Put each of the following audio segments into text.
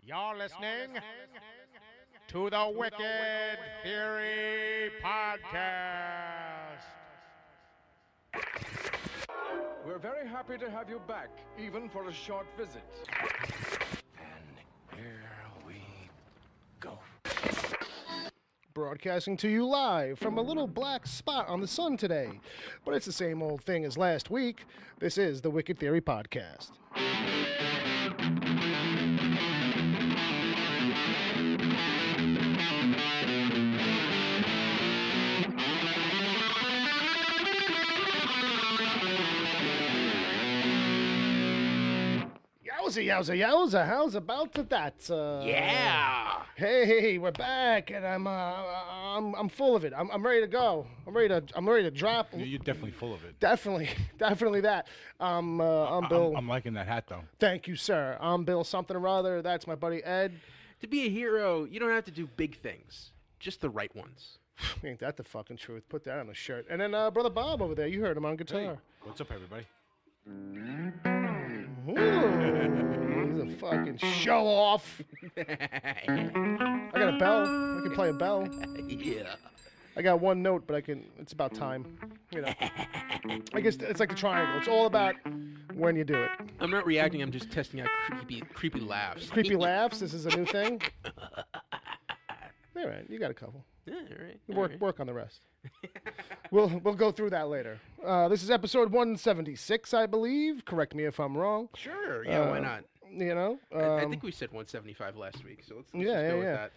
You're listening to the Wicked Theory Podcast. We're very happy to have you back, even for a short visit. And here we go. Broadcasting to you live from a little black spot on the sun today. But it's the same old thing as last week. This is the Wicked Theory Podcast. Yowza, how's about that? Yeah. Hey, we're back, and I'm full of it. I'm ready to go. I'm ready to drop. You're definitely full of it. Definitely that. I'm Bill. I'm liking that hat, though. Thank you, sir. I'm Bill something or other. That's my buddy Ed. To be a hero, you don't have to do big things, just the right ones. Ain't that the fucking truth? Put that on a shirt. And then brother Bob over there. You heard him on guitar. Hey, what's up, everybody? Ooh, he's a fucking show off. I got a bell. I can play a bell. Yeah. I got one note, but it's about time. You know. I guess it's like the triangle. It's all about when you do it. I'm not reacting. I'm just testing out creepy laughs. Creepy laughs. This is a new thing. All right, you got a couple. Yeah, all right. Work on the rest. We'll go through that later. This is episode 176, I believe. Correct me if I'm wrong. Sure. Yeah. Why not? You know, I think we said 175 last week, so let's just go with that.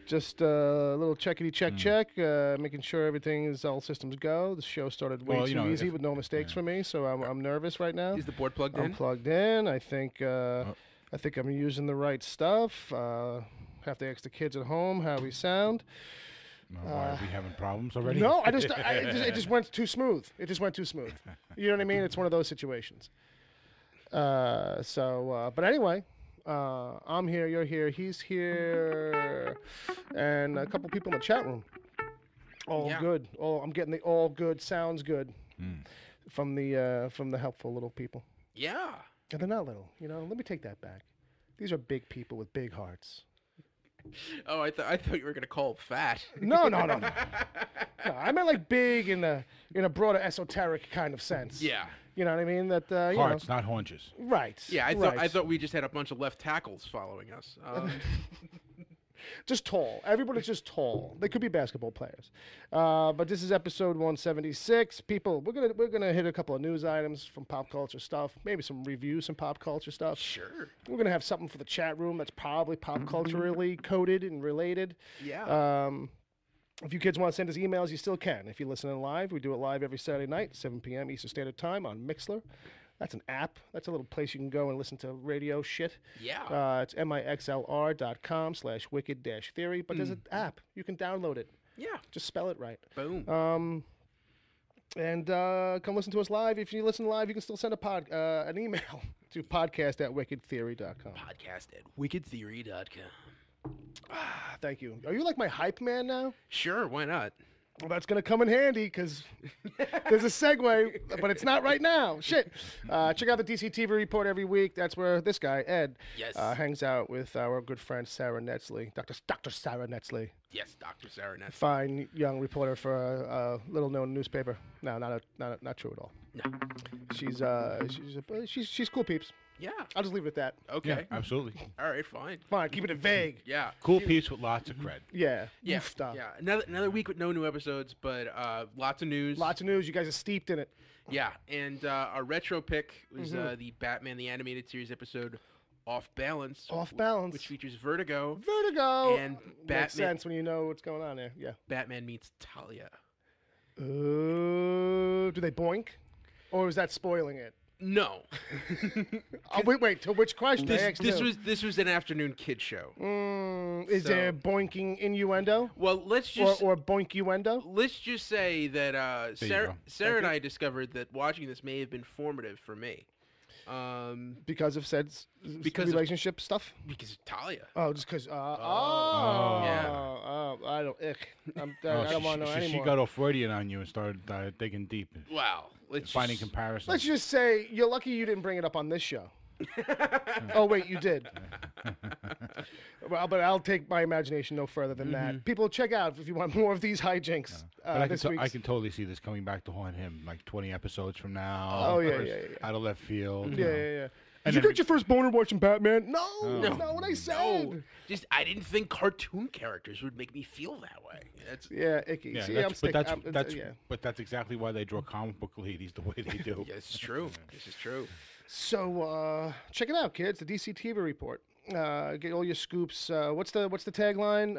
Just a little checkity check, making sure everything is all systems go. The show started way too easy with no mistakes for me, so I'm nervous right now. Is the board plugged in? I'm plugged in. I think I'm using the right stuff. Have to ask the kids at home how we sound. Why are we having problems already? No, it just went too smooth. It just went too smooth. You know what I mean? It's one of those situations. But anyway, I'm here, you're here, he's here, and a couple people in the chat room. All good. I'm getting the all good, sounds good from the helpful little people. Yeah. And they're not little. You know, let me take that back. These are big people with big hearts. Oh, I thought you were gonna call it fat. No. No, I meant like big in a broader esoteric kind of sense. Yeah. You know what I mean? That Hearts, not haunches. Right. Yeah, I thought we just had a bunch of left tackles following us. Just tall. Everybody's just tall. They could be basketball players. But this is episode 176. People, we're gonna hit a couple of news items from pop culture stuff. Maybe some reviews, some pop culture stuff. Sure. We're gonna have something for the chat room that's probably pop culturally coded and related. Yeah. If you kids want to send us emails, you still can. If you're listening live, we do it live every Saturday night, 7 p.m. Eastern Standard Time on Mixlr. That's an app. That's a little place you can go and listen to radio shit. Yeah. It's mixlr.com/wicked-theory. But there's an app. You can download it. Yeah. Just spell it right. Boom. And come listen to us live. If you listen live, you can still send an email to podcast@wickedtheory.com. Podcast@wickedtheory.com. Thank you. Are you like my hype man now? Sure, why not? Well, that's going to come in handy because there's a segue, but it's not right now. Shit. Check out the DC TV Report every week. That's where this guy, Ed, hangs out with our good friend Sarah Netzley, Dr. Sarah Netzley. Yes, Dr. Sarah Netzley. Fine young reporter for a little-known newspaper. No, not true at all. No. She's cool peeps. Yeah. I'll just leave it at that. Okay. Yeah, absolutely. All right, fine. Fine, keeping it vague. Yeah. Cool piece with lots of cred. Yeah. Yeah. Stuff. Yeah. Another week with no new episodes, but lots of news. Lots of news. You guys are steeped in it. Yeah. And our retro pick was the Batman the Animated Series episode Off Balance. Off Balance. Which features Vertigo. And Batman. Makes sense when you know what's going on there. Yeah. Batman meets Talia. Do they boink? Or is that spoiling it? No. Wait. To which question? This was an afternoon kid show. Is there boinking innuendo? Well, let's just or boinkuendo? Let's just say that Sarah and I discovered that watching this may have been formative for me. Because of said relationship stuff? Because of Talia. Oh, just because. Yeah. I don't. I don't want to know anymore. She got all Freudian on you and started digging deep. Wow. Finding comparisons. Let's just say you're lucky you didn't bring it up on this show. Oh wait, you did. Well, but I'll take my imagination no further than that. People, check out if you want more of these hijinks. But This I week's. can totally see this coming back to haunt him, like 20 episodes from now. Oh, yeah, or yeah. Out of left field. Yeah. And Did you then get your first boner watching Batman? No, that's not what I said. No, just I didn't think cartoon characters would make me feel that way. That's Yeah, icky. Yeah, See, that's, I'm but sticking. that's yeah. but that's exactly why they draw comic book ladies the way they do. yeah, this is true. This is true. So check it out, kids. The DC TV report. Get all your scoops. What's the tagline?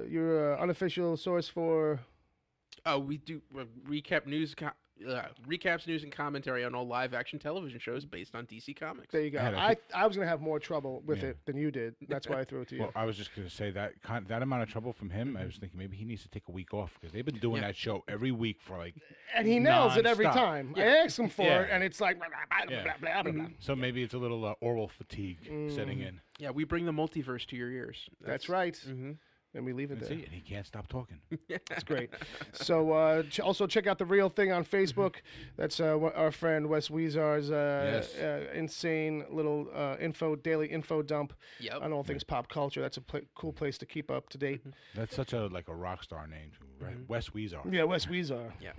Your unofficial source for. Oh, we do recaps, news, and commentary on all live-action television shows based on DC Comics. There you go. Yeah, I was gonna have more trouble with it than you did. That's why I threw it to you. Well, I was just going to say that that amount of trouble from him, I was thinking maybe he needs to take a week off because they've been doing that show every week for like. And he nails it every nonstop. time. I ask him for it, and it's like blah, blah, blah, Yeah. blah, blah, blah. So maybe it's a little oral fatigue setting in. Yeah, we bring the multiverse to your ears. That's right. And we leave it That's there. it, and he can't stop talking. That's great. So also check out The Real Thing on Facebook. That's our friend Wes Weezar's insane little daily info dump on all things pop culture. That's a cool place to keep up to date. That's such a rock star name, too, right? Wes Weezar. Yeah, Wes Weezar. Yeah,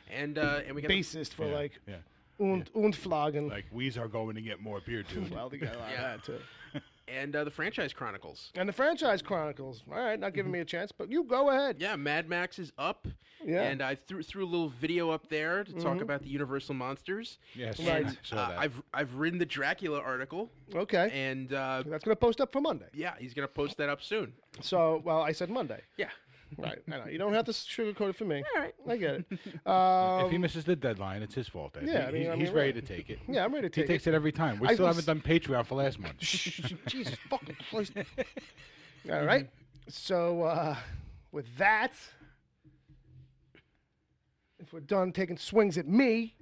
and we got Bassist for Yeah. und Flaggen. Like Weezar going to get more beer, dude. Well, they got a lot of that too. and the Franchise Chronicles. And the Franchise Chronicles. All right, not giving me a chance, but you go ahead. Yeah, Mad Max is up. Yeah. And I threw a little video up there to talk about the Universal monsters. Yes, Right. I saw that. I've written the Dracula article, Okay. and That's going to post up for Monday. yeah, he's gonna post that up soon. So, well, I said Monday. Yeah. Right. I know. You don't have to sugarcoat it for me. All right. I get it. If he misses the deadline, it's his fault. Yeah, I mean, he's right. ready to take it. Yeah, I'm ready to He take takes it every time. We I still was- haven't done Patreon for last month. Jesus fucking Christ. All right. So, with that, if we're done taking swings at me,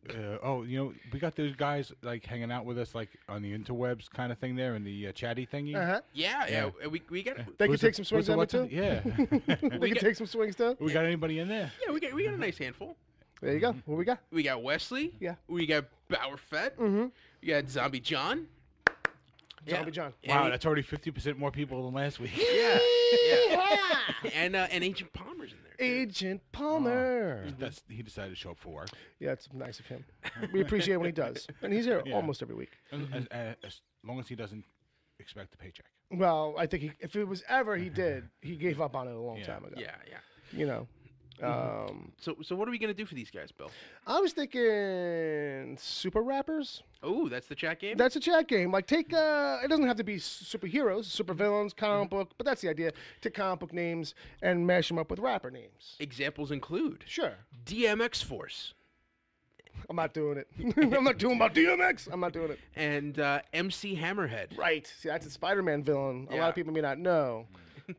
We got those guys like hanging out with us like on the interwebs kind of thing there in the chatty thingy. Yeah. We got they can Who's take the- some swings who's at the me too. Yeah. They can take some swings too. We got anybody in there? yeah we got a nice handful. There you go. What we got? We got Wesley. Yeah. We got Bauer Fett. We got Zombie John. Zombie John. Wow, that's already 50% more people than last week. Yeah. And Agent Palmer's in there. Agent Palmer. He decided to show up for work. Yeah, it's nice of him. We appreciate when he does, and he's here Yeah. almost every week. As long as he doesn't expect a paycheck. Well, I think if it was ever he did, he gave up on it a long time ago. Yeah. You know. So what are we gonna do for these guys, Bill? I was thinking super rappers. Oh, that's the chat game. That's a chat game. Like take it doesn't have to be superheroes, supervillains, comic book, but that's the idea. Take comic book names and mash them up with rapper names. Examples include Sure. DMX Force I'm not doing it. I'm not doing about DMX. I'm not doing it. and MC Hammerhead. Right. See, that's a Spider-Man villain. A lot Yeah. of people may not know.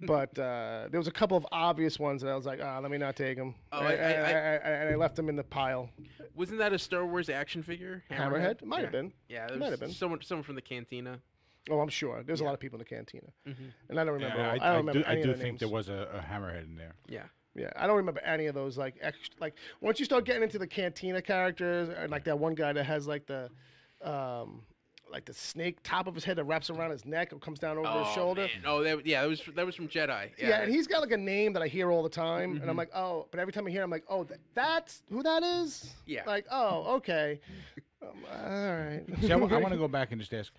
But there was a couple of obvious ones that I was like, let me not take them. Oh, and I left them in the pile. Wasn't that a Star Wars action figure? Hammerhead? Might have been. Yeah, It there might was have been. someone from the Cantina. Oh, I'm sure. There's a lot of people in the cantina. And I don't remember. Yeah, I don't remember I any do of the think names. there was a hammerhead in there. Yeah. Yeah, I don't remember any of those. Like once you start getting into the cantina characters, and like that one guy that has like the snake top of his head that wraps around his neck and comes down over his shoulder. Man. Oh, that was from Jedi. Yeah, and he's got like a name that I hear all the time, and I'm like, oh, but every time I hear, I'm like, oh, that's who that is. Yeah. Like, oh, okay, all right. See, I want to go back and just ask,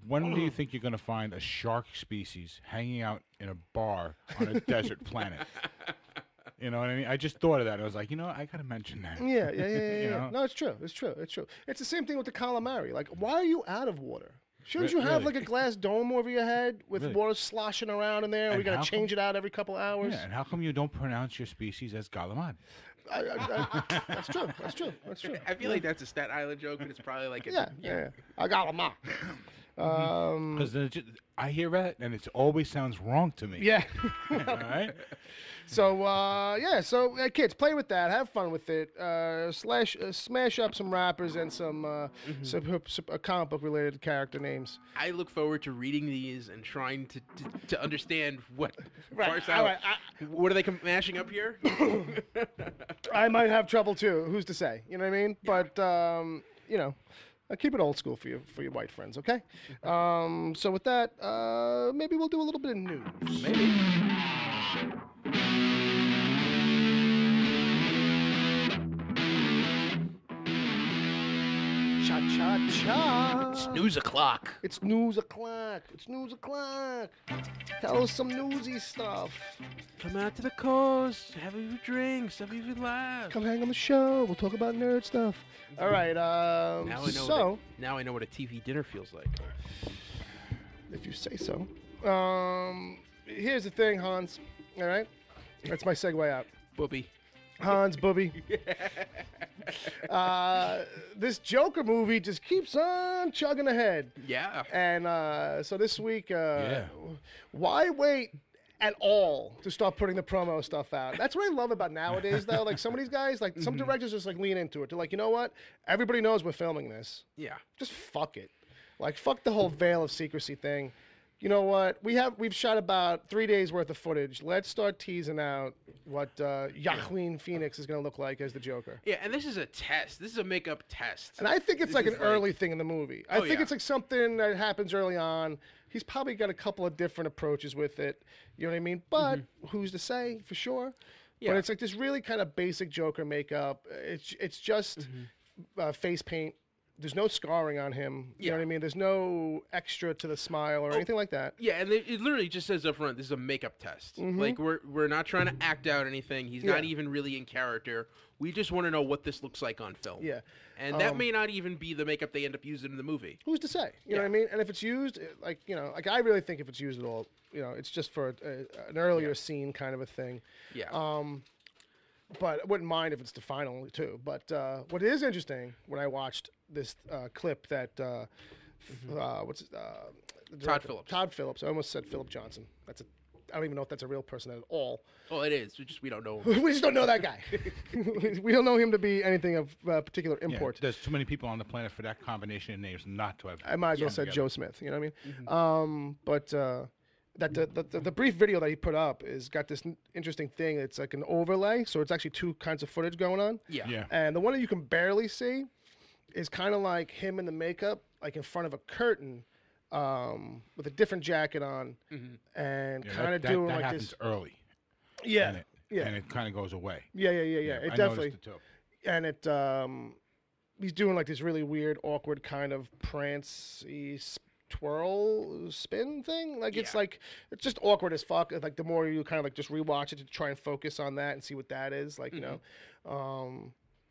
when do you think you're going to find a shark species hanging out in a bar on a desert planet? You know what I mean? I just thought of that. I was like, I got to mention that. Yeah. You know? No, it's true. It's true. It's the same thing with the calamari. Like, why are you out of water? Shouldn't you have Really? like a glass dome over your head with Really? water sloshing around in there? And we And got how to change it out every couple hours. Yeah, and how come you don't pronounce your species as Galamad? That's true. That's true. That's true. I feel like that's a Staten Island joke, but it's probably like a, Yeah. I got them out. Because I hear that, and it always sounds wrong to me. Yeah. All right? So kids, play with that. Have fun with it. Smash up some rappers and some comic book related character names. I look forward to reading these and trying to understand what Right, parts all out. right, What are they mashing up here? I might have trouble too. Who's to say? You know what I mean? But Keep it old school for your white friends, okay? So with that, maybe we'll do a little bit of news. Maybe. Cha-cha-cha. Snooze o'clock. It's news o'clock. It's news o'clock. Tell us some newsy stuff. Come out to the coast. Have a few drinks. Have a few laughs. Come hang on the show. We'll talk about nerd stuff. All right. Now I know what a TV dinner feels like. If you say so. Here's the thing, Hans. All right? That's my segue out. Booby. Hans, booby. This Joker movie just keeps on chugging ahead. Yeah. And so this week, why wait at all to start putting the promo stuff out? That's what I love about nowadays, though. Like, some of these guys, like, some directors just, like, lean into it. They're like, you know what? Everybody knows we're filming this. Yeah. Just fuck it. Like, fuck the whole veil of secrecy thing. You know what? We've shot about 3 days worth of footage. Let's start teasing out what Joaquin Phoenix is going to look like as the Joker. Yeah, and this is a test. This is a makeup test. And I think it's like an early thing in the movie. I think it's like something that happens early on. He's probably got a couple of different approaches with it. You know what I mean? But who's to say for sure? Yeah. But it's like this really kind of basic Joker makeup. It's just face paint. There's no scarring on him. You know what I mean? There's no extra to the smile or anything like that. Yeah, and it literally just says up front, this is a makeup test. Like, we're not trying to act out anything. He's not even really in character. We just want to know what this looks like on film. Yeah. And that may not even be the makeup they end up using in the movie. Who's to say? You know what I mean? And if it's used, like, I really think if it's used at all, it's just for an earlier scene kind of a thing. Yeah. But I wouldn't mind if it's the final too. But what is interesting when I watched this clip that Todd Phillips. Todd Phillips. I almost said Philip Johnson. I don't even know if that's a real person at all. Well, it is. We don't know. We just don't know that guy. We don't know him to be anything of particular import. There's too many people on the planet for that combination of names not to have. I might as well said Joe Smith. You know what I mean? But the brief video that he put up is got this interesting thing. It's like an overlay, so it's actually two kinds of footage going on. Yeah. And the one that you can barely see is kind of like him in the makeup, like in front of a curtain, with a different jacket on, and kind of doing like happens this early. Yeah. And it kind of goes away. Yeah. It definitely. Noticed it too. And it he's doing like this really weird, awkward kind of prance-y twirl spin thing. Like it's it's just awkward as fuck. Like the more you kind of like just rewatch it to try and focus on that and see what that is, like, you know.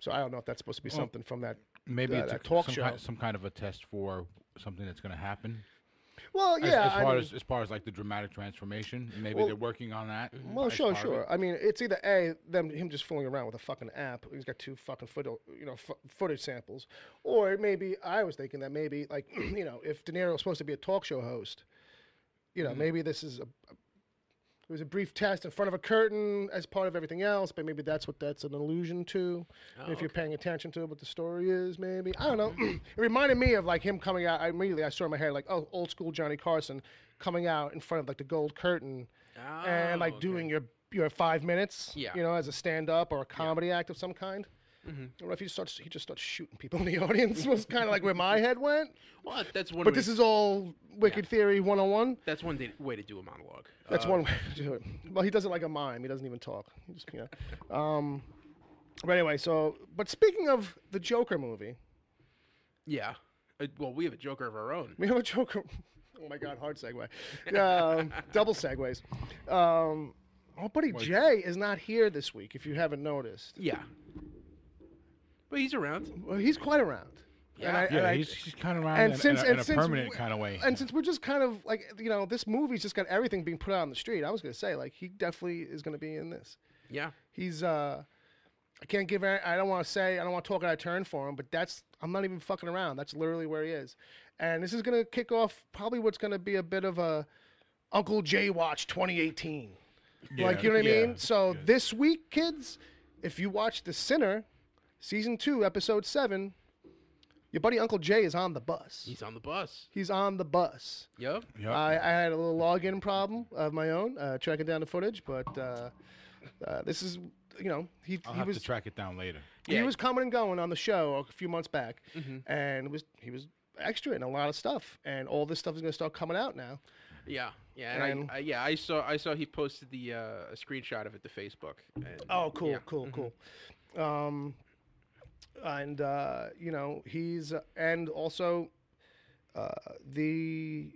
So I don't know if that's supposed to be something from that. Maybe it's a talk show. Some kind of a test for something that's going to happen. Well, yeah. As far as like the dramatic transformation, maybe they're working on that. Well, sure. I mean, it's either him just fooling around with a fucking app. He's got two fucking footage samples, or maybe I was thinking that maybe like if De Niro was supposed to be a talk show host, maybe this is it was a brief test in front of a curtain as part of everything else, but maybe that's an allusion to. If you're paying attention to what the story is, maybe. I don't know. It reminded me of like him coming out. I saw in my head like, oh, old school Johnny Carson coming out in front of like the gold curtain and like doing your 5 minutes, as a stand-up or a comedy act of some kind. Or if he just starts shooting people in the audience was kind of like where my head went. Well, that's one. But this is all Wicked Theory 101. That's one way to do a monologue. That's one way to do it. Well, he does it like a mime. He doesn't even talk. He just, But anyway, but speaking of the Joker movie. Yeah. Well, we have a Joker of our own. We have a Joker. Oh my God, hard segue. Double segues. Our buddy Jay is not here this week, if you haven't noticed. Yeah. But he's around. Well, he's quite around. Yeah, he's kind of around in a permanent kind of way. And since we're just kind of like, this movie's just got everything being put out on the street, I was going to say, like, he definitely is going to be in this. Yeah. He's, I don't want to talk out of turn for him, but I'm not even fucking around. That's literally where he is. And this is going to kick off probably what's going to be a bit of a Uncle Jay Watch 2018. Like, you know what I mean? So this week, kids, if you watch The Sinner, Season 2, Episode 7, your buddy Uncle Jay is on the bus. He's on the bus. He's on the bus. Yep. I had a little login problem of my own, tracking down the footage, but this is, I'll have to track it down later. He was coming and going on the show a few months back, and he was extra in a lot of stuff, and all this stuff is going to start coming out now. Yeah, and I saw he posted the a screenshot of it to Facebook. And, cool. And you know, he's and also he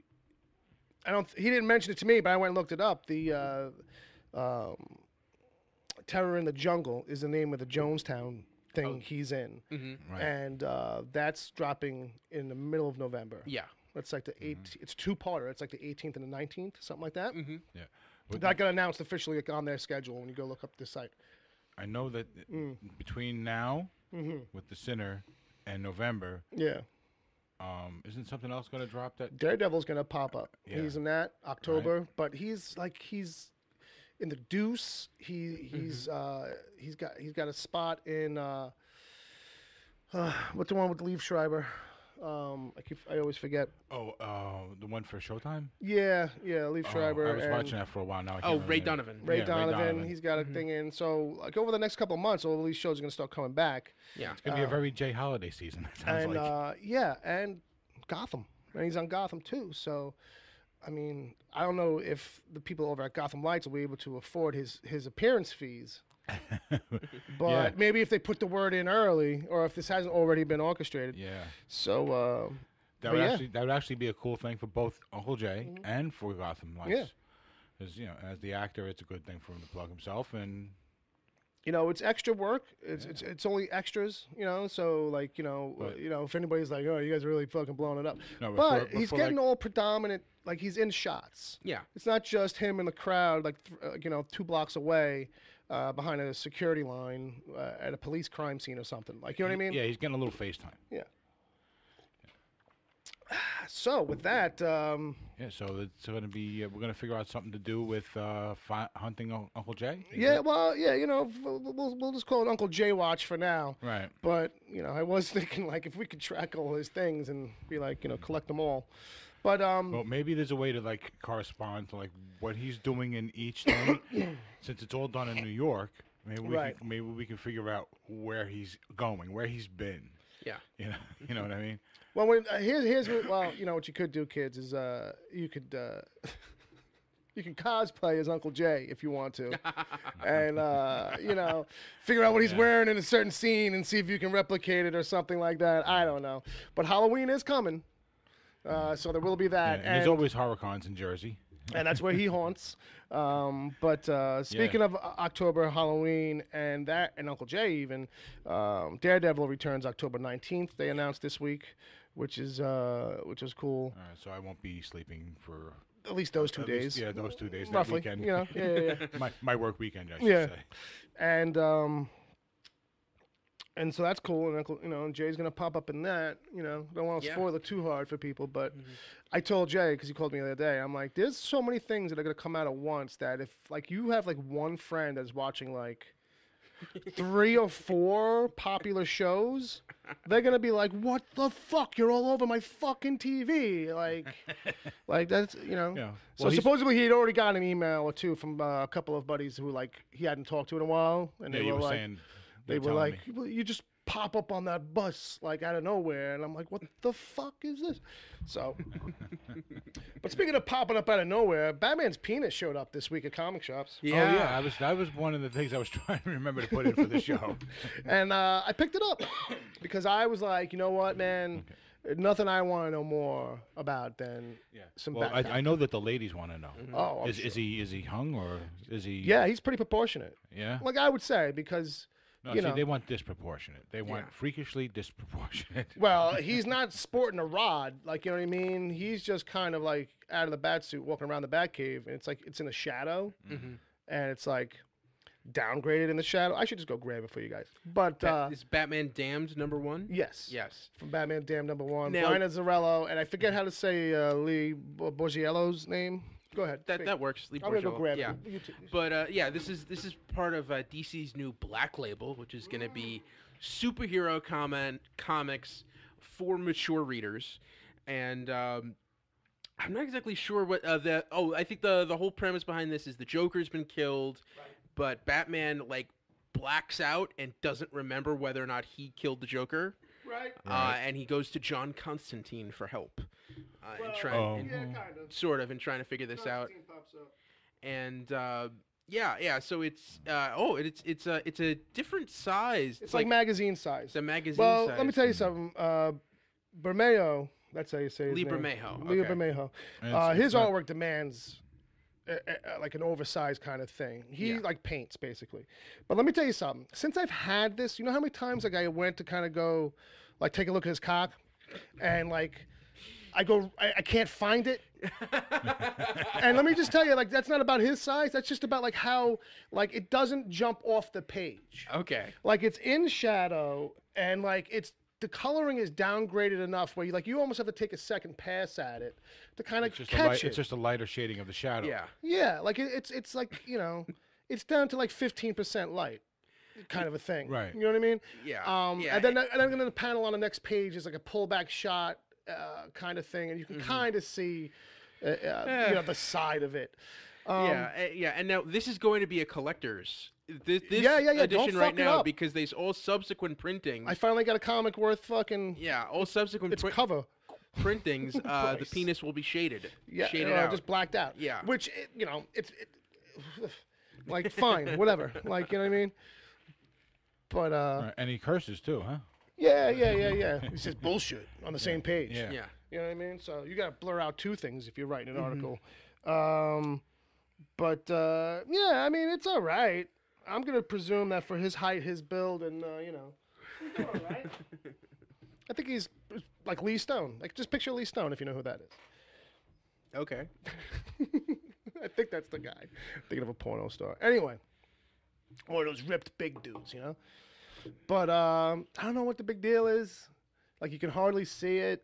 didn't mention it to me, but I went and looked it up. The Terror in the Jungle is the name of the Jonestown thing he's in, Right. and that's dropping in the middle of November. Yeah. It's like the 18th. It's two-parter. It's like the 18th and the 19th, something like that. Yeah. That got announced officially on their schedule when you go look up this site. I know that between now with The Sinner and November, isn't something else going to drop? That Daredevil's going to pop up. Yeah. He's in that October, but he's in the Deuce. He's got a spot in what's the one with Liev Schreiber? I always forget. Oh, the one for Showtime? Yeah, Liev Schreiber. I was watching that for a while now. Ray Donovan. Ray Donovan. He's got a thing in. So, like, over the next couple of months, all these shows are going to start coming back. Yeah. It's going to be a very Jay Holiday season, it sounds like. And Gotham. And he's on Gotham, too. So, I mean, I don't know if the people over at Gotham Lights will be able to afford his appearance fees. But maybe if they put the word in early, or if this hasn't already been orchestrated. Yeah. So that would actually be a cool thing for both Uncle Jay and for Gotham Lights. Yeah. Because as the actor, it's a good thing for him to plug himself and. You know, it's extra work. It's only extras. You know, so like if anybody's like, oh, you guys are really fucking blowing it up. No, but he's getting all predominant. Like he's in shots. Yeah. It's not just him in the crowd. Like 2 blocks away. Behind a security line at a police crime scene or something. Like, you know what I mean? Yeah, he's getting a little FaceTime. Yeah. So, with that... so it's going to be... we're going to figure out something to do with hunting Uncle Jay? We'll just call it Uncle Jay Watch for now. Right. But, I was thinking, like, if we could track all his things and be like, collect them all. But well, maybe there's a way to like correspond to like what he's doing in each thing, since it's all done in New York. Maybe we can figure out where he's going, where he's been. Yeah, you know what I mean. Well, here's what you could do, kids, is you could you can cosplay as Uncle Jay if you want to, and figure out what he's wearing in a certain scene and see if you can replicate it or something like that. I don't know, but Halloween is coming. So there will be that. And there's always horror cons in Jersey. And that's where he haunts. But speaking of October, Halloween, and Uncle Jay even, Daredevil returns October 19th. They announced this week, which is cool. All right, so I won't be sleeping for... At least those 2 days. Those 2 days. Roughly, that weekend. Yeah. my work weekend, I should say. And so that's cool, and Jay's gonna pop up in that. Don't want to spoil it too hard for people, but I told Jay because he called me the other day. I'm like, there's so many things that are gonna come out at once that if like you have like one friend that's watching like 3 or 4 popular shows, they're gonna be like, what the fuck? You're all over my fucking TV, like that's Yeah. So supposedly he'd already got an email or 2 from a couple of buddies who like he hadn't talked to in a while, and they were like. Saying, they were like, you just pop up on that bus like out of nowhere, and I'm like, what the fuck is this? So, but speaking of popping up out of nowhere, Batman's penis showed up this week at comic shops. Yeah, that was one of the things I was trying to remember to put in for the show. And I picked it up because I was like, you know what, man. Okay. Nothing I want to know more about than some. Well, I know that the ladies want to know. Oh, is he hung or is he? Yeah, he's pretty proportionate. Yeah, like I would say because. No, they want disproportionate. They want freakishly disproportionate. Well, he's not sporting a rod, like, you know what I mean? He's just kind of like out of the bat suit, walking around the bat cave, and it's like it's in a shadow, and it's like downgraded in the shadow. I should just go grab it for you guys. But is Batman Damned #1? Yes. From Batman Damned #1. Now, Brian Azzarello, and I forget how to say Lee Borgiello's name. Go ahead. That works. I'm gonna go grab it. But this is part of DC's new Black Label, which is going to be superhero comics for mature readers, and I'm not exactly sure what I think the whole premise behind this is the Joker's been killed, but Batman like blacks out and doesn't remember whether or not he killed the Joker. Right. And he goes to John Constantine for help. And sort of, and trying to figure this out. Pops up. And so it's a different size. It's like magazine size. It's a magazine size. Well, let me tell you something. Bermejo, that's how you say his Lee name. Bermejo. Lee Bermejo. His artwork demands like an oversized kind of thing. He like paints basically. But let me tell you something. Since I've had this, you know how many times like I went to kind of go like take a look at his cock, and like I can't find it. And let me just tell you, like, that's not about his size. That's just about like how like it doesn't jump off the page. Okay. Like it's in shadow, and like the coloring is downgraded enough where you almost have to take a second pass at it to kind of catch it. It's just a lighter shading of the shadow. Yeah. Yeah, like it's like, you know, it's down to like 15% light, kind of a thing. Right. You know what I mean? Yeah. And then the panel on the next page is like a pullback shot kind of thing, and you can kind of see you know, the side of it. And now this is going to be a collector's. This Don't edition fuck right it now up. because there's all subsequent printings. I finally got a comic worth fucking. Yeah, all subsequent cover printings. The penis will be shaded. Yeah, shaded out. Just blacked out. Yeah, which you know, it's like fine, whatever. Like, you know what I mean? But and he curses too, huh? Yeah. He says bullshit on the same page. Yeah. You know what I mean? So you got to blur out two things if you're writing an article. But I mean, it's all right. I'm gonna presume that for his height, his build, and you know, he's doing all right. I think he's like Lee Stone. Like, just picture Lee Stone if you know who that is. Okay. I think that's the guy. Thinking of a porno star. Anyway, one of those ripped big dudes, you know. But I don't know what the big deal is. Like, you can hardly see it.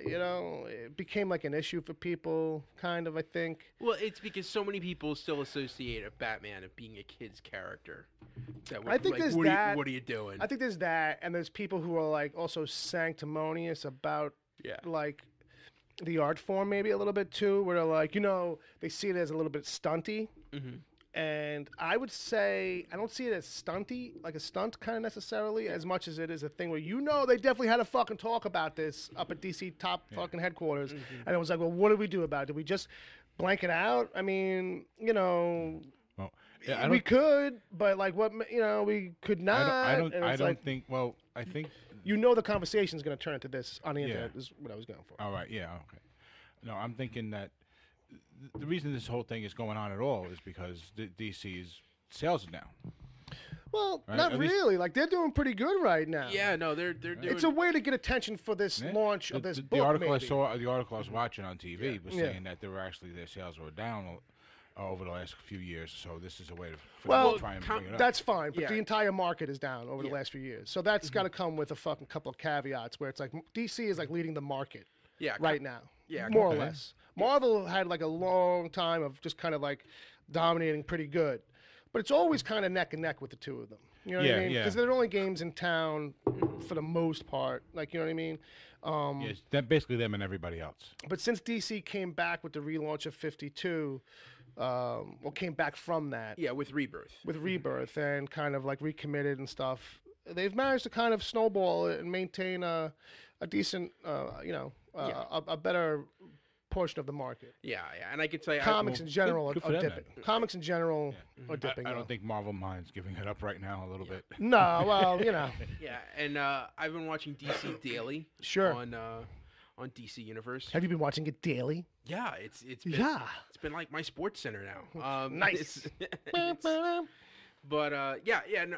You know, it became like an issue for people, kind of, I think. Well, it's because so many people still associate a Batman of being a kid's character. I think like, there's what that. What are you doing? I think there's that, and there's people who are like also sanctimonious about like the art form maybe a little bit too, where they're like, you know, they see it as a little bit stunty. And I would say I don't see it as stunty, like a stunt kind of necessarily, as much as it is a thing where, you know, they definitely had a fucking talk about this up at DC top fucking headquarters. And it was like, well, what did we do about it? Did we just blank it out? I mean, you know, well, we could, but like, what, you know, we could not. I don't think. Well, I think you know the conversation is going to turn into this on the internet. Is what I was going for. All right. Yeah. Okay. No, I'm thinking that the reason this whole thing is going on at all is because DC's sales are down. Well, right? Not really. Like, they're doing pretty good right now. Yeah, no, they're doing. It's a way to get attention for this launch of this book. The article maybe. the article I was watching on TV was saying that their sales were down over the last few years. So this is a way to try and bring it up. That's fine, but the entire market is down over the last few years. So that's got to come with a fucking couple of caveats where it's like DC is like leading the market right now. Yeah, more or less. Marvel had like a long time of just kind of like dominating pretty good, but it's always kind of neck and neck with the two of them. You know what I mean? Because they're the only games in town for the most part. Like, you know what I mean? Yes, basically them and everybody else. But since DC came back with the relaunch of 52, came back from that. Yeah, with Rebirth. And kind of like recommitted and stuff. They've managed to kind of snowball it and maintain a decent, a better portion of the market. Yeah, and I could say comics in general are dipping. Comics in general are dipping. I don't think Marvel minds giving it up right now a little bit. No, well, you know. Yeah, and I've been watching DC Daily. Sure. On DC Universe. Have you been watching it daily? Yeah, it's been like my sports center now. Nice. But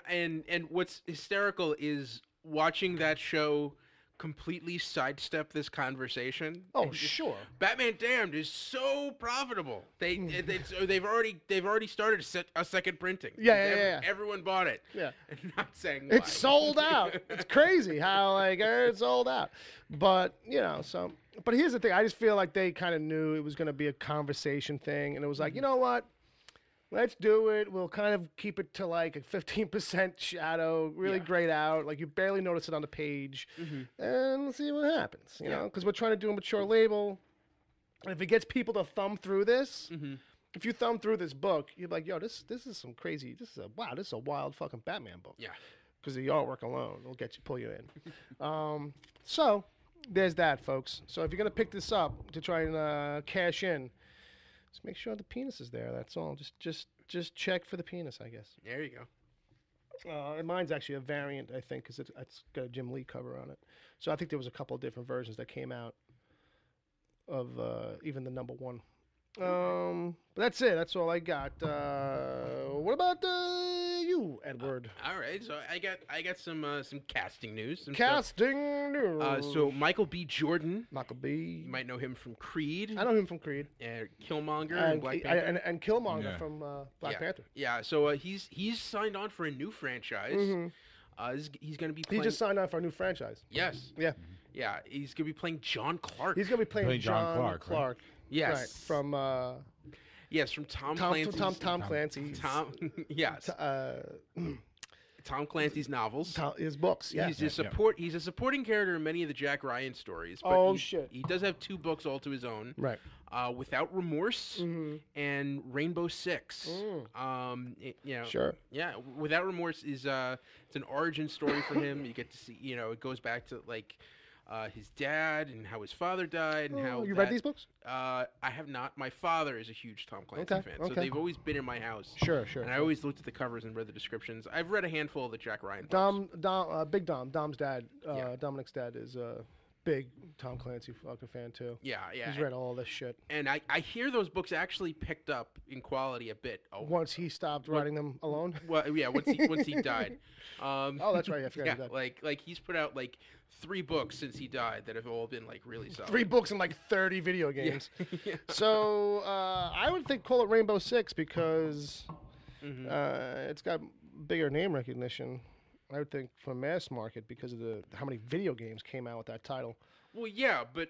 and what's hysterical is watching that show completely sidestep this conversation. Oh, sure. Batman Damned is so profitable. They've already started a second printing. Yeah. Everyone bought it. Yeah. I'm not saying why. It's sold out. It's crazy how it's sold out. But, you know, but here's the thing. I just feel like they kind of knew it was going to be a conversation thing, and it was like, you know what? Let's do it. We'll kind of keep it to like a 15% shadow, really grayed out. Like, you barely notice it on the page. And let's see what happens, you know? Because we're trying to do a mature label. And if it gets people to thumb through this, if you thumb through this book, you're like, yo, this is some crazy. This is a wild fucking Batman book. Yeah. Because the artwork alone will pull you in. So there's that, folks. So if you're gonna pick this up to try and cash in, just make sure the penis is there. That's all. Just check for the penis, I guess. There you go. And mine's actually a variant, I think, because it's got a Jim Lee cover on it. So I think there was a couple of different versions that came out of even the number one. But that's it. That's all I got. What about you, Edward? All right. So I got some casting news. Casting news. So Michael B. Jordan. Michael B. You might know him from Creed. I know him from Creed. And Killmonger and Black Panther. And Killmonger from Black Panther. Yeah. So he's signed on for a new franchise. Mm-hmm. He's going to be playing... He just signed on for a new franchise. Yes. Yeah. Yeah. He's going to be playing John Clark. He's going to be playing John Clark. Right? Yes. Right. From... Yes, from Tom Clancy's... Tom Clancy's... Yes. Tom Clancy's novels. His books, yeah. He's a supporting character in many of the Jack Ryan stories. But he does have 2 books all to his own. Right. Without Remorse and Rainbow Six. Sure. Yeah, Without Remorse is it's an origin story for him. You get to see, it goes back to like his dad and how his father died and how you read these books? I have not. My father is a huge Tom Clancy fan, so they've always been in my house. Sure. And I always looked at the covers and read the descriptions. I've read a handful of the Jack Ryan books. Big Dom's dad, Dominic's dad is a big Tom Clancy fucking fan too. Yeah. He's read all this shit. And I hear those books actually picked up in quality a bit. Once he stopped writing them alone? Well, yeah, once he died. That's right. I forgot yeah, that. Like he's put out like 3 books since he died that have all been like really solid. 3 books and like 30 video games. Yeah. So I would call it Rainbow Six because it's got bigger name recognition. I would think for mass market because of how many video games came out with that title. Well, yeah, but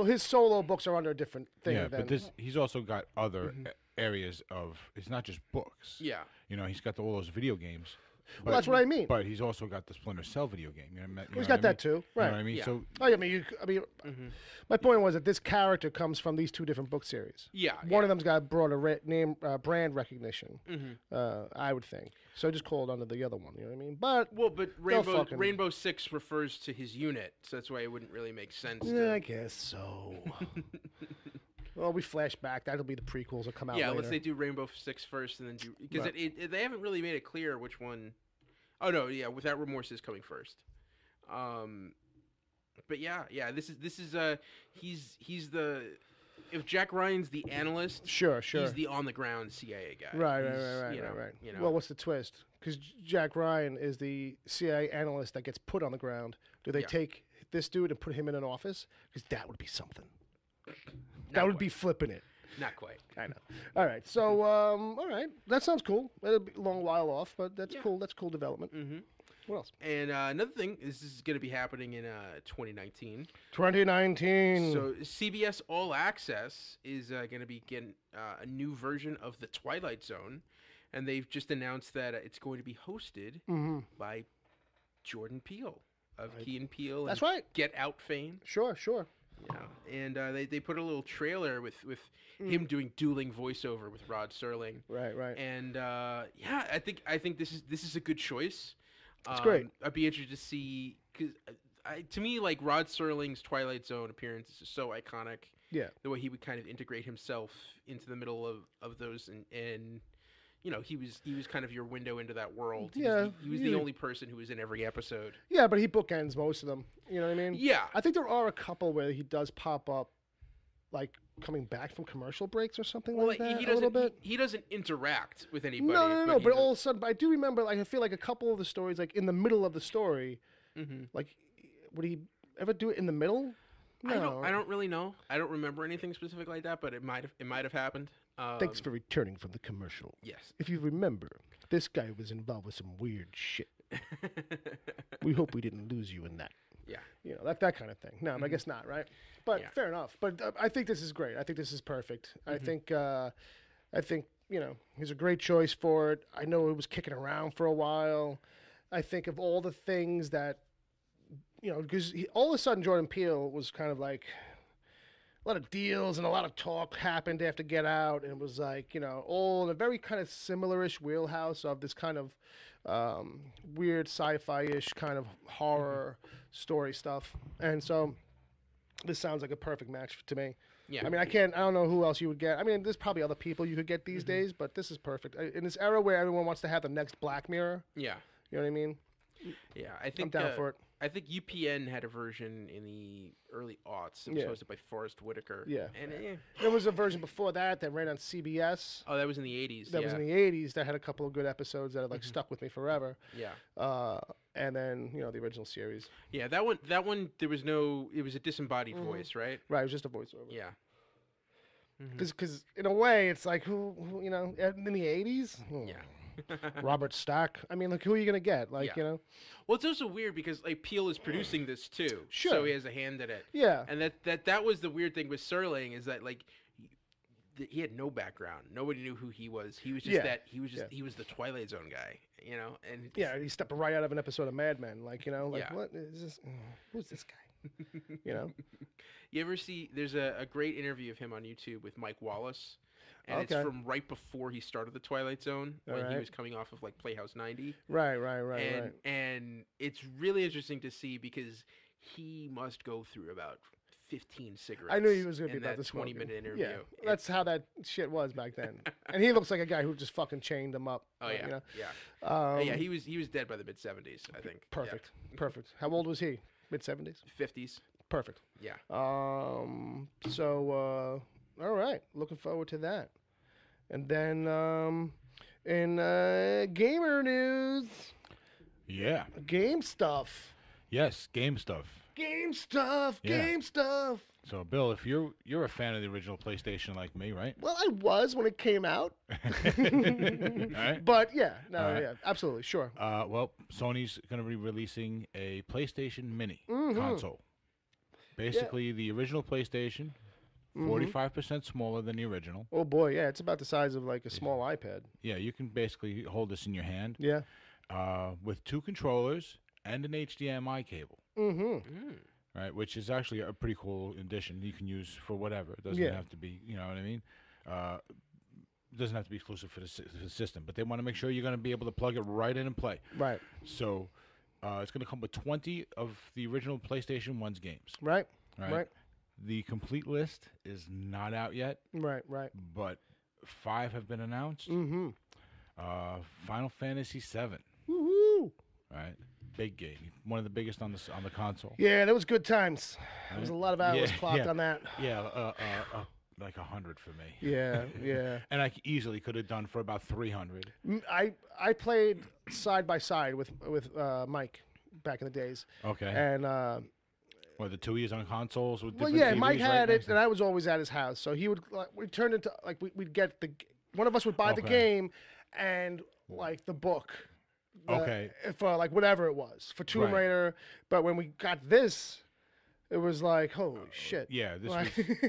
his solo books are under a different thing. Yeah, but he's also got other areas of. It's not just books. Yeah. He's got all those video games. Well, that's what I mean. But he's also got the Splinter Cell video game. He's got that too, right? You know what I mean? Yeah. So, my point was that this character comes from these 2 different book series. Yeah. One of them's got broader brand recognition. I would think. So just call it under the other one. You know what I mean? But Rainbow Six refers to his unit, so that's why it wouldn't really make sense. Yeah, I guess so. Well, we flash back. That'll be the prequels that come out later. Yeah, let's say do Rainbow Six first, and then do... Because they haven't really made it clear which one... Oh, no, yeah, Without Remorse is coming first. But yeah, this is he's the... If Jack Ryan's the analyst... Sure. He's the on-the-ground CIA guy. Right. Well, what's the twist? Because Jack Ryan is the CIA analyst that gets put on the ground. Do they take this dude and put him in an office? Because that would be something. That would be flipping it. Not quite. I know. All right. So, all right. That sounds cool. It'll be a long while off, but that's cool. That's cool development. Mm-hmm. What else? And another thing is this is going to be happening in 2019. 2019. So CBS All Access is going to be getting a new version of the Twilight Zone, and they've just announced that it's going to be hosted by Jordan Peele of Key and Peele. That's and right. Get Out fame. Sure. Yeah, and they put a little trailer with him doing dueling voiceover with Rod Serling. Right. And I think this is a good choice. It's great. I'd be interested to see because to me, like Rod Serling's Twilight Zone appearance is so iconic. Yeah, the way he would kind of integrate himself into the middle of those and. He was kind of your window into that world. He was the only person who was in every episode. Yeah, but he bookends most of them. You know what I mean? Yeah. I think there are a couple where he does pop up, like coming back from commercial breaks or something like that. A little bit. He doesn't interact with anybody. No. But all of a sudden, I do remember. Like I feel like a couple of the stories, like in the middle of the story, like would he ever do it in the middle? No. I don't really know. I don't remember anything specific like that, but it might have happened. Thanks for returning from the commercial. Yes. If you remember, this guy was involved with some weird shit. We hope we didn't lose you in that. Yeah. That kind of thing. No, I guess not, right? But fair enough. But I think this is great. I think this is perfect. I think he's a great choice for it. I know it was kicking around for a while. I think of all the things that, because all of a sudden Jordan Peele was kind of like lot of deals and a lot of talk happened after Get Out, and it was like, you know, all in a very kind of similar-ish wheelhouse of this kind of weird sci-fi-ish kind of horror story stuff. And so this sounds like a perfect match to me. Yeah. I mean, I don't know who else you would get. I mean, there's probably other people you could get these days, but this is perfect. In this era where everyone wants to have the next Black Mirror. Yeah. You know what I mean? Yeah, I think I'm down for it. I think UPN had a version in the early aughts. It was hosted by Forrest Whitaker. Yeah. And there was a version before that ran on CBS. Oh, that was in the 80s. That was in the 80s. That had a couple of good episodes that have stuck with me forever. Yeah. And then, you know, the original series. Yeah, that one there was no, it was a disembodied voice, right? Right, it was just a voiceover. Yeah. Because in a way, it's like, who you know, in the 80s? Yeah. Robert Stack. I mean, like, who are you going to get? Like, you know? Well, it's also weird because, like, Peele is producing this, too. Sure. So he has a hand in it. Yeah. And that was the weird thing with Serling is that, like, he had no background. Nobody knew who he was. He was just he was the Twilight Zone guy, you know? And he stepped right out of an episode of Mad Men. Like, you know, like, what is this? Who's this guy? You know? You ever see, there's a great interview of him on YouTube with Mike Wallace. And it's from right before he started the Twilight Zone, when he was coming off of like Playhouse 90. Right. And it's really interesting to see because he must go through about 15 cigarettes. I knew he was going to be about the this 20-minute interview. Yeah, that's how that shit was back then. And he looks like a guy who just fucking chained him up. Oh yeah, you know? yeah. Yeah, he was dead by the mid 70s, I think. Perfect. How old was he? Mid 70s. 50s. Perfect. Yeah. So all right, looking forward to that. And then in gamer news. Yeah. Game stuff. Yes, game stuff. Game stuff. Yeah. Game stuff. So, Bill, if you're a fan of the original PlayStation like me, right? Well, I was when it came out. All right. But yeah, Right. yeah, absolutely, sure. Well, Sony's going to be releasing a PlayStation Mini console. Basically, the original PlayStation, 45% smaller than the original. Oh boy, yeah, it's about the size of like a small iPad. Yeah, you can basically hold this in your hand. Yeah. With 2 controllers and an HDMI cable. Right, which is actually a pretty cool addition you can use for whatever. It doesn't have to be, you know what I mean? It doesn't have to be exclusive for the system, but they want to make sure you're going to be able to plug it right in and play. Right. So it's going to come with 20 of the original PlayStation 1's games. Right. The complete list is not out yet. Right. But 5 have been announced. Final Fantasy VII. Woohoo! Right. Big game. One of the biggest on the console. Yeah, that was good times. There was a lot of hours clocked on that. Yeah, like 100 for me. Yeah. And I easily could have done for about 300. I played side by side with Mike back in the days. Okay. And the 2 years on consoles with well, different yeah, TVs Mike had right it, and I was always at his house. So he would we turned into like we'd get one of us would buy the game and like the book. For like whatever it was for Tomb Raider, but when we got this, it was like holy shit. Yeah, this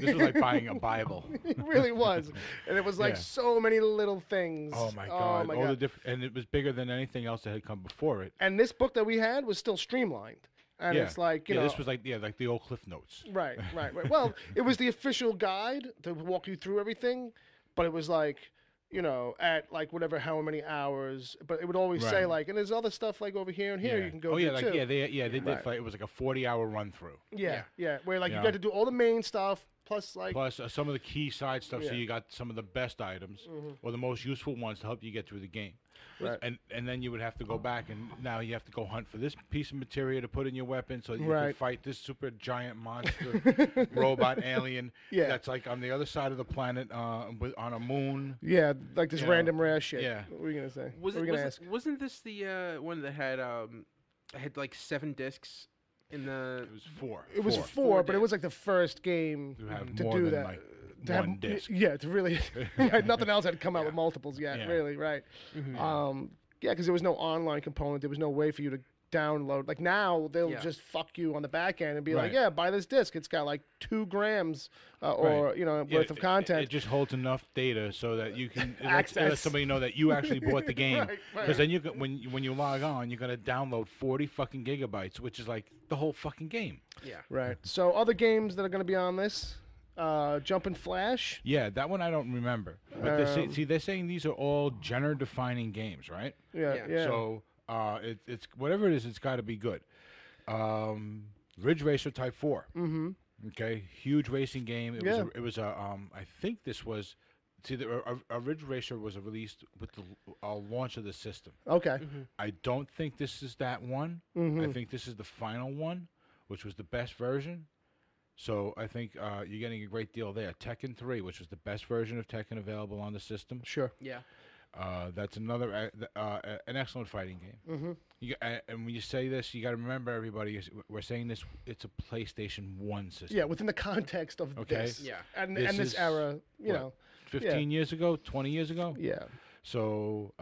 was like buying a Bible. It really was, and it was like so many little things. Oh my god! All the different, and it was bigger than anything else that had come before it. And this book that we had was still streamlined, and it's like you know, this was like like the old Cliff Notes. Right. Well, it was the official guide to walk you through everything, but it was like. You know, at like whatever, how many hours, but it would always say like, and there's other stuff like over here and here you can go. Oh yeah, to too. They did. Like, it was like a 40-hour run through. Yeah, where like you got to do all the main stuff plus some of the key side stuff. So you got some of the best items or the most useful ones to help you get through the game. Right. And then you would have to go back and now you have to go hunt for this piece of material to put in your weapon so that you can fight this super giant monster robot alien that's like on the other side of the planet on a moon. Yeah, like this random rare shit. Yeah. What were you gonna say? Wasn't this the one that had like 7 discs in the? It was 4. It was 4, but it was like the first game to do that. Like to one have, disc. Yeah, to really, nothing else had come out with multiples yet. Really, right? Because there was no online component. There was no way for you to download. Like now, they'll just fuck you on the back end and be like, "Yeah, buy this disc. It's got like 2 grams or worth of content." It just holds enough data so that you can access. let somebody know that you actually bought the game. Because then you can, when you log on, you're gonna download 40 fucking gigabytes, which is like the whole fucking game. Yeah. Right. So other games that are gonna be on this. Jumpin' Flash. Yeah, that one I don't remember. But they're saying these are all genre-defining games, right? Yeah. So it's whatever it is, it's got to be good. Ridge Racer Type 4. Mm-hmm. Okay, huge racing game. It was a I think this was. See, a Ridge Racer was released with the launch of the system. Okay. Mm-hmm. I don't think this is that one. Mm-hmm. I think this is the final one, which was the best version. So I think you're getting a great deal there. Tekken 3, which was the best version of Tekken available on the system. Sure. Yeah. That's another an excellent fighting game. Mm-hmm. And when you say this, you got to remember, everybody, we're saying this. It's a PlayStation 1 system. Yeah, within the context of this. Yeah. And this era, you know. 15 years ago, 20 years ago. Yeah. So,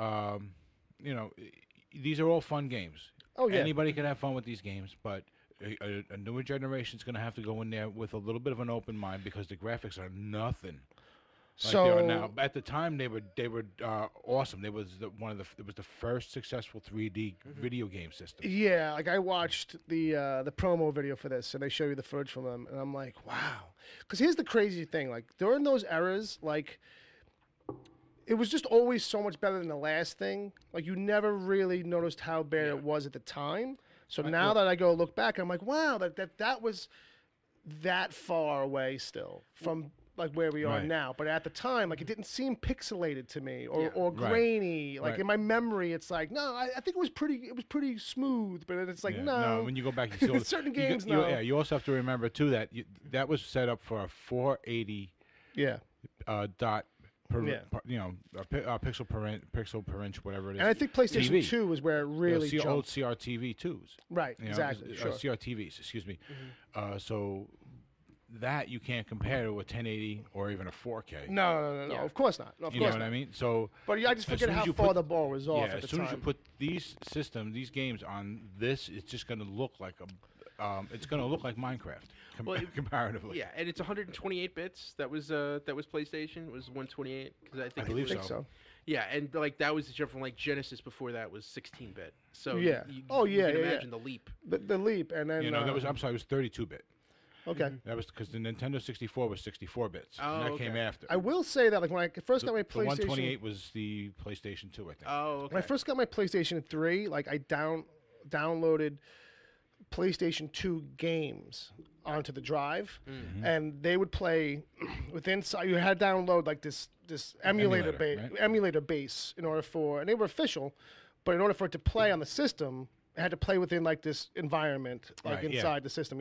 these are all fun games. Oh, yeah. Anybody can have fun with these games, but a newer generation is going to have to go in there with a little bit of an open mind because the graphics are nothing like they are now. At the time, they were awesome. It was the first successful 3D video game system. Yeah, like I watched the promo video for this, and they show you the footage from them, and I'm like, wow. Because here's the crazy thing: like during those eras, like it was just always so much better than the last thing. Like you never really noticed how bad it was at the time. So now that I go look back, I'm like, wow, that was that far away still from like where we are now. But at the time, like it didn't seem pixelated to me or grainy. Like in my memory, it's like, no, I think it was pretty smooth. But it's like, no. When you go back, you see all certain games now. You also have to remember too that that was set up for a 480 dot per, pixel per inch, whatever it is. And I think PlayStation TV. 2 was where it really jumped. Old CRTV 2s. Right, exactly. Sure. CRTVs, excuse me. So that you can't compare to a 1080 or even a 4K. No. Of course not. No, of you course know what not. I mean? So, but I just forget how far the ball was off at the time. As soon as you put these games on this, it's just going to look like it's going to look like Minecraft comparatively. Yeah, and it's 128 bits. That was PlayStation. It was 128 because I believe so. Yeah, and like that was different from like Genesis before that was 16-bit. So yeah. You can imagine the leap. The leap, and then it was 32-bit. Okay. That was because the Nintendo 64 was 64 bits. Oh, and that came after. I will say that like when I first got my PlayStation, the 128 was the PlayStation 2, I think. Oh, okay. When I first got my PlayStation 3, like I downloaded PlayStation 2 games onto the drive, and they would play within. You had to download like this emulator base in order for, and they were official, but in order for it to play on the system, it had to play within like this environment, like inside the system,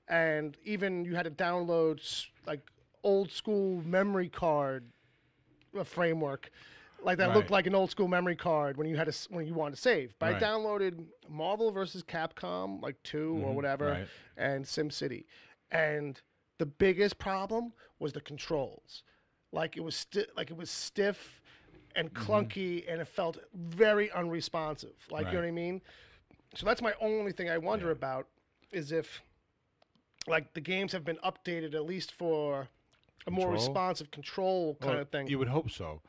and even you had to download like old school memory card framework. Like that looked like an old school memory card when you wanted to save. But I downloaded Marvel vs. Capcom like 2 or whatever, and SimCity, and the biggest problem was the controls. Like it was stiff and clunky, and it felt very unresponsive. Like you know what I mean. So that's my only thing I wonder about is if like the games have been updated at least for a more responsive control kind of thing. You would hope so.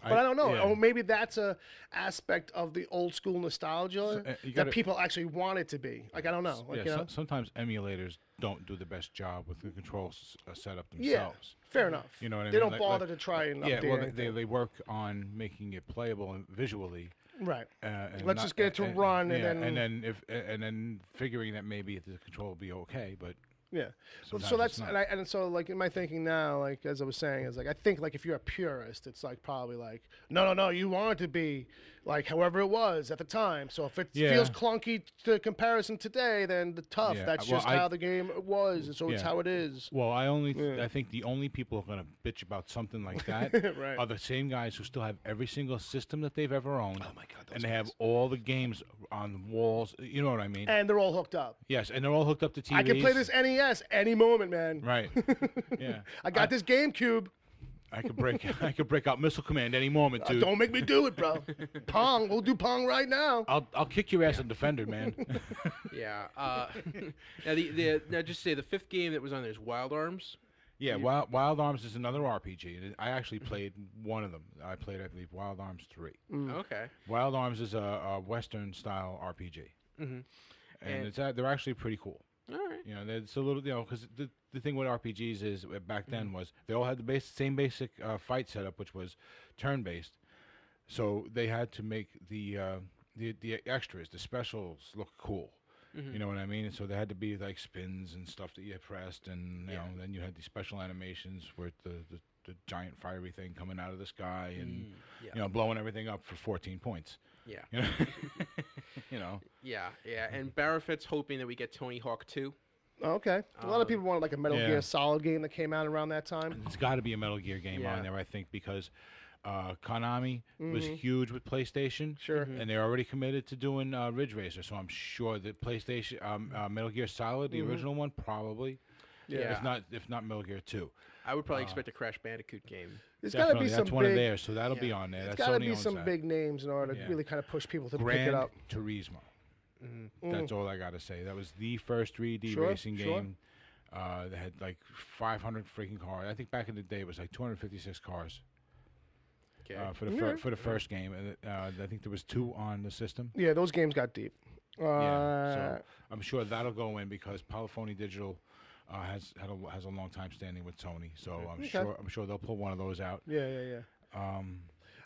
But I don't know. Yeah. Or maybe that's a aspect of the old school nostalgia that people actually want it to be. Like I don't know. Like, sometimes emulators don't do the best job with the control setup themselves. Yeah, fair enough. You know what I mean? They don't bother to try and update anything. They work on making it playable and visually. Right. And let's just get it to run, and then figuring that maybe the control will be okay, but. Yeah. So that's and so like in my thinking now, like as I was saying, is like I think like if you're a purist, it's like probably like no, you want it to be like however it was at the time. So if it feels clunky to comparison today, then tough. Yeah. That's just how the game was, and so it's how it is. Well, I think the only people who are gonna bitch about something like that are the same guys who still have every single system that they've ever owned. Oh my God! And they have all the games on the walls. You know what I mean? And they're all hooked up. Yes, and they're all hooked up to TVs. I can play this NES any moment, man. Right. Yeah. I got this GameCube. I could break out Missile Command any moment, dude. Don't make me do it, bro. Pong. We'll do Pong right now. I'll kick your ass in Defender, man. Yeah. Now just say the fifth game that was on there is Wild Arms. Yeah, Wild Arms is another RPG. I actually played one of them. I played, I believe, Wild Arms 3. Okay. Wild Arms is a Western style RPG, and they're actually pretty cool. All right. You know, it's a little, because the thing with RPGs is back then was they all had the same basic fight setup, which was turn-based. So they had to make the extras, the specials, look cool. You know what I mean? And so there had to be like spins and stuff that you pressed, and you know, then you had these special animations with the giant fiery thing coming out of the sky and you know, blowing everything up for 14 points. Yeah. You know? You know. Yeah. And Barrafet's hoping that we get Tony Hawk 2. Okay. A lot of people wanted like a Metal Gear Solid game that came out around that time. It's got to be a Metal Gear game on there, I think, because Konami was huge with PlayStation. Sure. And they're already committed to doing Ridge Racer, so I'm sure that PlayStation, Metal Gear Solid, the original one, probably. Yeah. If not Metal Gear 2. I would probably expect a Crash Bandicoot game. There's got to be some that's one of theirs, so that'll be on there. There's got to be some big names in order to really kind of push people to pick it up. Turismo. That's all I got to say. That was the first 3D racing game. That had like 500 freaking cars. I think back in the day it was like 256 cars. Okay. For the first game, and I think there was 2 on the system. Yeah, those games got deep. So I'm sure that'll go in because Polyphony Digital has a long time standing with Sony. So I'm sure they'll pull one of those out. Yeah.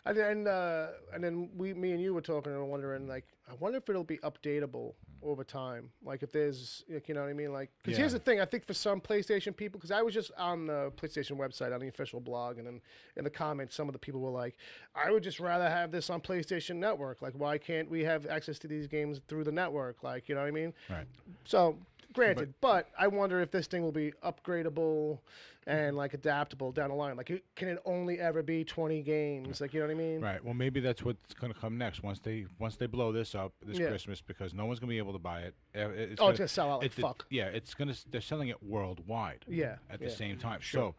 And then me and you were talking and wondering, like, I wonder if it'll be updatable over time. Like, if there's, like, you know what I mean? Like, because here's the thing. I think for some PlayStation people, because I was just on the PlayStation website, on the official blog, and then in the comments, some of the people were like, I would just rather have this on PlayStation Network. Like, why can't we have access to these games through the network? Like, you know what I mean? Right. So, granted, but I wonder if this thing will be upgradable and like adaptable down the line. Like, can it only ever be 20 games? Like, you know what I mean? Right. Well, maybe that's what's going to come next once they blow this up this Christmas, because no one's going to be able to buy it. It's going to sell out like fuck. They're selling it worldwide. Yeah. At the same time. Sure. So,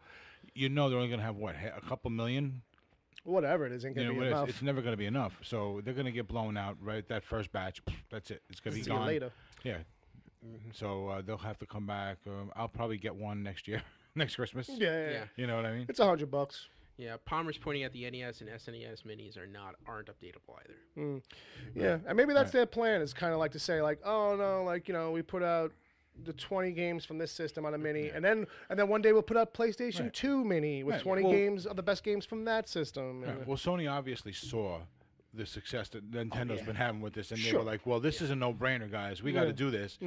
you know, they're only going to have a couple million. Whatever it is, ain't going to be enough. It's never going to be enough. So they're going to get blown out right that first batch. That's it. It's going to be gone later. Yeah. So they'll have to come back. I'll probably get one next year, next Christmas. Yeah. You know what I mean? It's $100. Yeah, Palmer's pointing out the NES and SNES minis aren't updatable either. Yeah, and maybe that's their plan. Is kind of like to say, like, oh no, like, you know, we put out the 20 games from this system on a mini, and then one day we'll put out PlayStation 2 mini with 20 games of the best games from that system. Right. Well, Sony obviously saw the success that Nintendo's been having with this, and they were like, well, this is a no-brainer, guys. We got to do this.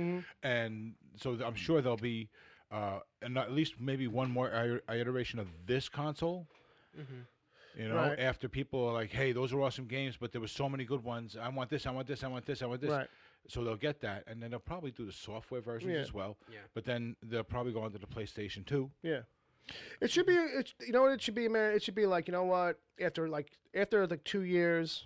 And so I'm sure there'll be at least maybe one more iteration of this console. You know, after people are like, hey, those are awesome games, but there were so many good ones. I want this, I want this, I want this, I want this. Right. So they'll get that, and then they'll probably do the software versions as well. Yeah. But then they'll probably go on to the PlayStation 2. Yeah. It should be, you know what it should be, man? It should be like, you know what? After 2 years,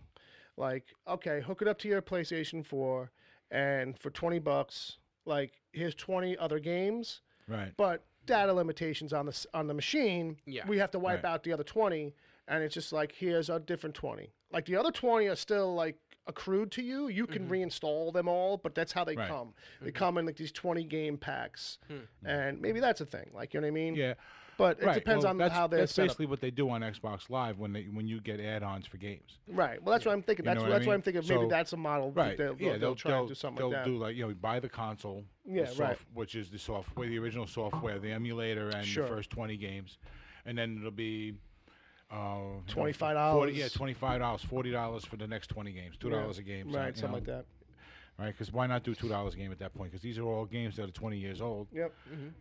like, okay, hook it up to your PlayStation 4, and for $20, like, here's 20 other games. Right. But data limitations on the machine. Yeah. We have to wipe out the other 20, and it's just like, here's a different 20. Like, the other 20 are still like accrued to you. You can reinstall them all, but that's how they come. They come in like these 20 game packs, and maybe that's a thing. Like, you know what I mean? Yeah. But it depends on how they're That's set basically up. what they do on Xbox Live when you get add-ons for games. Right. Well, that's what I'm thinking. That's what I'm thinking. Maybe that's a model. Right. They'll try and do something like that. They'll do like, you know, buy the console. Yeah. Right. Which is the software, the original software, the emulator, and the first 20 games, and then it'll be $25. $25, $40 for the next 20 games, $2 a game. Right. Something like that. Right, because why not do $2 a game at that point? Because these are all games that are 20 years old. Yep.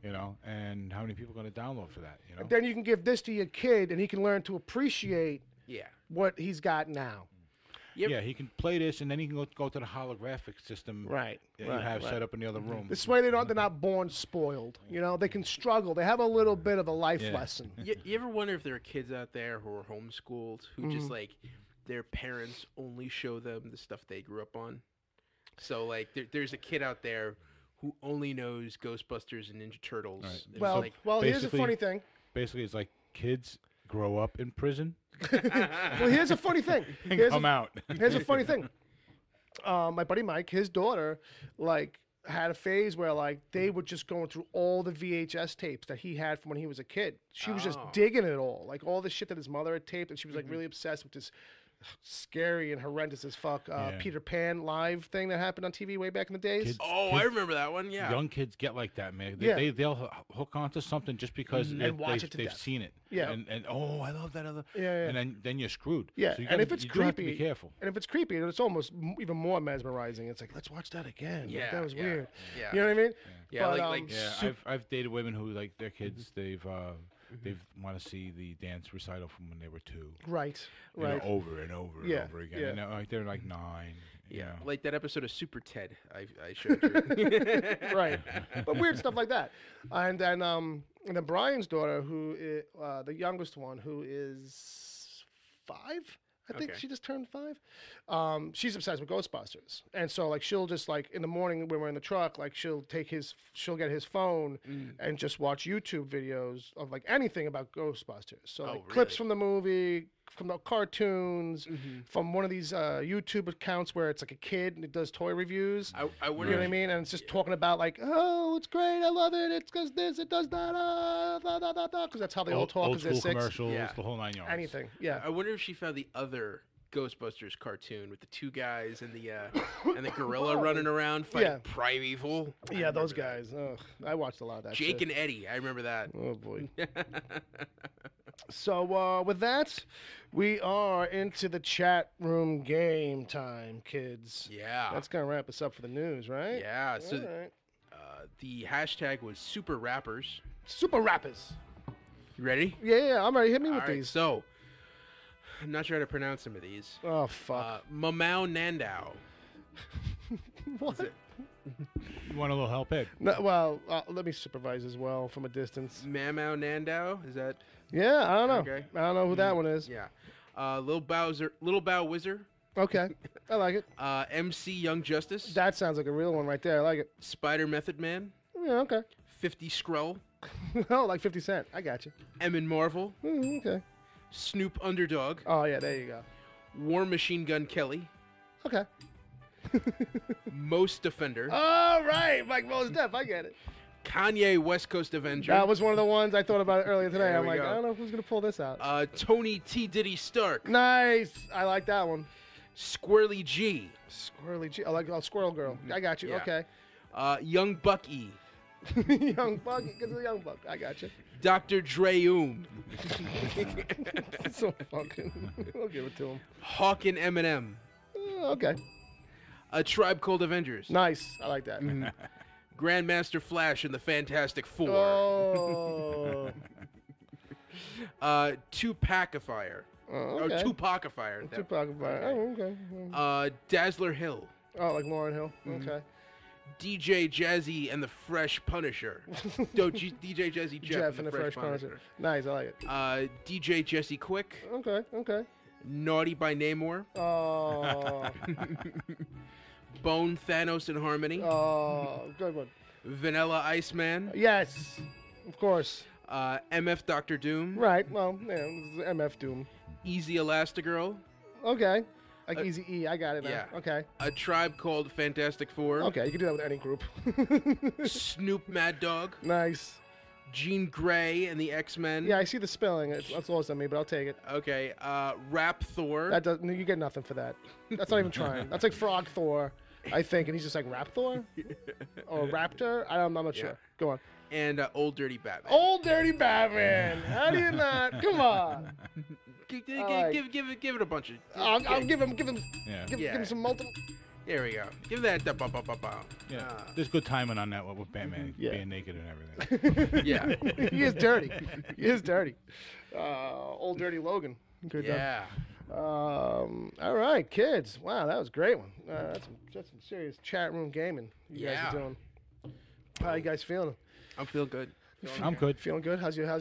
You know, and how many people are going to download for that? You know. And then you can give this to your kid, and he can learn to appreciate what he's got now. Yeah, he can play this, and then he can go to the holographic system. Right. That you have set up in the other room. This way, they're not born spoiled. You know, they can struggle. They have a little bit of a life lesson. You ever wonder if there are kids out there who are homeschooled who just like their parents only show them the stuff they grew up on? So, like, there's a kid out there who only knows Ghostbusters and Ninja Turtles. Right. Well, here's a funny thing. Basically, it's like kids grow up in prison. Well, here's a funny thing. Come out. Here's a funny thing. My buddy Mike, his daughter, like, had a phase where, like, they were just going through all the VHS tapes that he had from when he was a kid. She was just digging it all. Like, all the shit that his mother had taped, and she was, like, really obsessed with this scary and horrendous as fuck. Peter Pan live thing that happened on TV way back in the days. I remember that one. Yeah, young kids get like that, man. They'll hook onto something just because they've seen it. Yeah, and I love that other. Yeah. And then you're screwed. Yeah, so and if it's creepy, have to be careful. And if it's creepy, it's almost even more mesmerizing. It's like, let's watch that again. Yeah, like, that was weird. Yeah, you know what I mean? Yeah, I've dated women who like their kids. They've want to see the dance recital from when they were 2. Right. You know, over and over and over again. Yeah. And like they're like 9. Yeah, like that episode of Super Ted I showed you. Right, but weird stuff like that. And then Brian's daughter, who is the youngest one, who is 5. I think she just turned 5. She's obsessed with Ghostbusters, and so like she'll just like in the morning when we're in the truck, like she'll get his phone and just watch YouTube videos of like anything about Ghostbusters. So like clips from the movie, from the cartoons, from one of these YouTube accounts where it's like a kid and it does toy reviews. I wonder, you know what I mean? And it's just talking about like, oh, it's great, I love it. It's because this, it does that, because that's how they all talk. Old school 6. commercials, the whole 9 yards. Anything, yeah. I wonder if she found the other Ghostbusters cartoon with the 2 guys and the gorilla running around fighting Primeval. Yeah, those guys. Ugh, I watched a lot of that. Jake shit. and Eddie, I remember that. Oh boy. So with that, we are into the chat room game time, kids. Yeah. That's gonna wrap us up for the news, right? Yeah. So right. The hashtag was Super Rappers. Super Rappers. You ready? Yeah, I'm ready. Hit me All with right, these. So, I'm not sure how to pronounce some of these. Oh fuck. Mamau Nandau. What? You want a little help, Ed? No, well, let me supervise as well from a distance. Mamau Nandau? Is that? Yeah, I don't know. Okay. I don't know who that one is. Yeah. Little Bow Wizard. Okay, I like it. MC Young Justice. That sounds like a real one right there. I like it. Spider Method Man. Yeah, okay. 50 Skrull. Oh, like 50 Cent. I got you. Emin Marvel. Okay. Snoop Underdog. Oh, yeah, there you go. War Machine Gun Kelly. Okay. Most Defender. All right, Mike Most Def. I get it. Kanye West Coast Avenger. That was one of the ones I thought about earlier today. There I'm we like, go. I don't know who's going to pull this out. Tony T. Diddy Stark. Nice. I like that one. Squirrely G. Squirrely G. I like Squirrel Girl. I got you. Yeah. Okay. Young Buck E. Young Buck. Because of the Young Buck. I got you. Dr. Dre So fucking. We'll give it to him. Hawk and Eminem. Okay. A Tribe Called Avengers. Nice. I like that. Grandmaster Flash and the Fantastic Four. Oh. Tupacifier. Okay. Or Tupacifier. Tupacifier. Oh, okay. Dazzler Hill. Oh, like Lauryn Hill. Okay. DJ Jazzy and the Fresh Punisher. DJ Jazzy Jeff and the Fresh Punisher. Nice, I like it. DJ Jesse Quick. Okay. Naughty by Namor. Oh. Bone Thanos and Harmony. Oh, good one. Vanilla Iceman. Yes, of course. MF Doctor Doom. Right, well, yeah, this is MF Doom. Easy Elastigirl. Okay. Like Easy E, I got it now. Yeah. Okay. A Tribe Called Fantastic Four. Okay, you can do that with any group. Snoop Mad Dog. Nice. Jean Grey and the X-Men. Yeah, I see the spelling. That's lost on me, but I'll take it. Okay. Rap Thor. That does. You get nothing for that. That's not even trying. That's like Frog Thor, I think, and he's just like Rap Thor or Raptor. I'm not sure. Go on. And Old Dirty Batman. Old Dirty Batman. How do you not? Come on. Give it a bunch of. I'll give him Yeah. give him some multiple. There we go. Give that. Yeah. There's good timing on that one with Batman Yeah. being naked and everything. Yeah. He is dirty. He is dirty. Old Dirty Logan. Good Yeah. All right, kids. Wow, that was a great one. That's some serious chat room gaming you guys are doing. How you guys feeling? I'm feeling good. I'm good. Feeling good? How's your I'm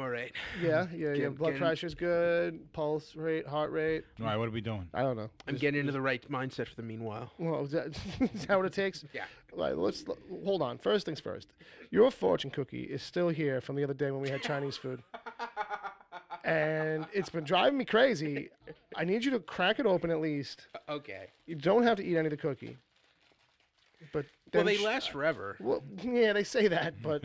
all right. yeah, your blood pressure's good, pulse rate, heart rate? All right, what are we doing? I don't know. I'm getting into the right mindset for the meanwhile. Well, is that what it takes? Yeah. All right, let's hold on. First things first. Your fortune cookie is still here from the other day when we had Chinese food. And it's been driving me crazy. I need you to crack it open at least. Okay. You don't have to eat any of the cookie. But Well, they last forever. Well, yeah, they say that, but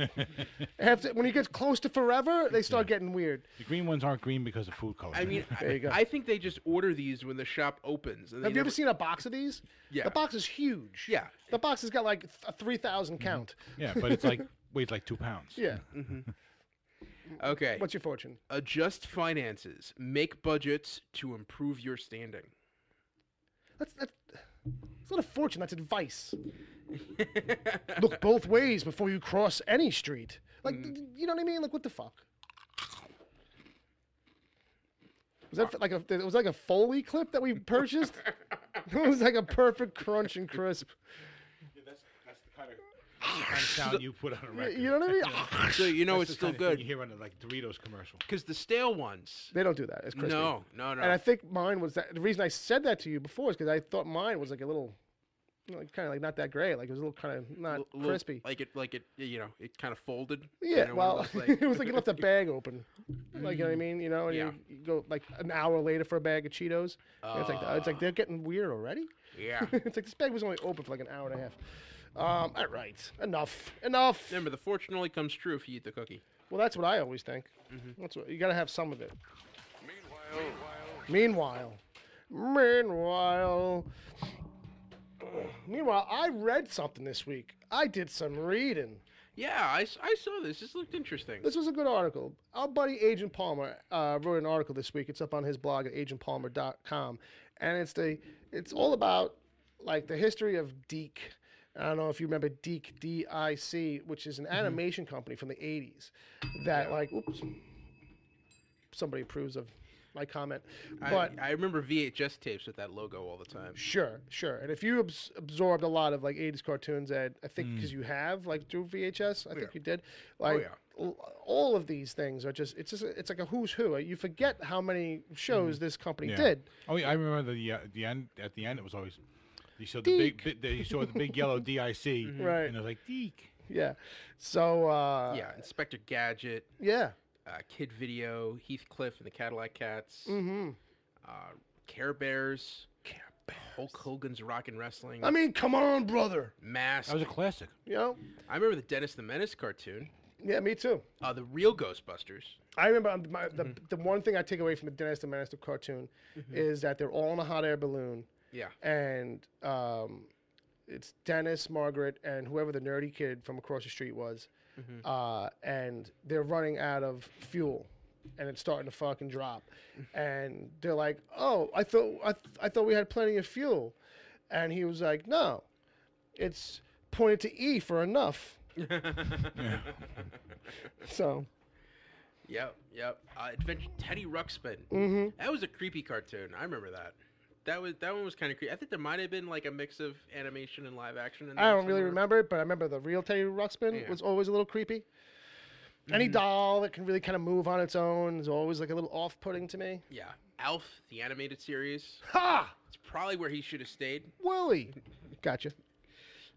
when you get close to forever, they start getting weird. The green ones aren't green because of food color. I mean, there you go. I think they just order these when the shop opens. And Have you ever seen a box of these? Yeah. The box is huge. Yeah. The box has got like a 3,000 count. Yeah, but it's like weighs like 2 pounds. Yeah. Okay. What's your fortune? Adjust finances. Make budgets to improve your standing. That's not a fortune. That's advice. Look both ways before you cross any street. Like, you know what I mean? Like, what the fuck? Was that like it was like a Foley clip that we purchased? It was like a perfect crunch and crisp. Yeah, that's the kind of sound you put on a record. You know what I mean? So you know That's it's the still kind of thing good. You hear on a like Doritos commercial. Because the stale ones. They don't do that. It's crispy. No. And I think mine was that. The reason I said that to you before is because I thought mine was like a little, kind of like not that great. Like it was a little kind of not crispy. Like it, it kind of folded. Yeah, you know, well, like, it was like you left the bag open. Like, you know what I mean? You know, and Yeah. you go like an hour later for a bag of Cheetos. And it's like they're getting weird already. Yeah. It's like this bag was only open for like an hour and a half. All right, enough. Remember, the fortune only comes true if you eat the cookie. Well, that's what I always think. That's what you got to have some of it. Meanwhile, I read something this week. I did some reading. Yeah, I saw this. This looked interesting. This was a good article. Our buddy Agent Palmer wrote an article this week. It's up on his blog at agentpalmer.com, and it's all about like the history of DiC. I don't know if you remember DiC, D-I-C, which is an animation company from the 80s that oops, somebody approves of my comment. But I remember VHS tapes with that logo all the time. Sure. And if you absorbed a lot of like 80s cartoons, Ed, I think because you have like through VHS, I think you did. Like all of these things are it's like a who's who. You forget how many shows this company did. Oh yeah, I remember the end. At the end, it was always you saw the big yellow DIC, right? And it was like DiC. Yeah. So Inspector Gadget. Yeah. Kid Video, Heathcliff and the Cadillac Cats. Care Bears. Hulk Hogan's Rockin' Wrestling. I mean, come on, brother. Mask. That was a classic. You know? I remember the Dennis the Menace cartoon. Yeah, me too. The real Ghostbusters. I remember the one thing I take away from the Dennis the Menace cartoon is that they're all in a hot air balloon. Yeah. And it's Dennis, Margaret, and whoever the nerdy kid from across the street was. And they're running out of fuel, and it's starting to fucking drop. And they're like, "Oh, I thought we had plenty of fuel," and he was like, "No, it's pointed to E for enough." So. Yep. Adventure Teddy Ruxpin. That was a creepy cartoon. I remember that. That one was kind of creepy. I think there might have been like a mix of animation and live action. I don't really remember it, but I remember the real Teddy Ruxpin was always a little creepy. Any doll that can really kind of move on its own is always like a little off-putting to me. Yeah. Alf, the animated series. Ha! It's probably where he should have stayed. Willie. Gotcha.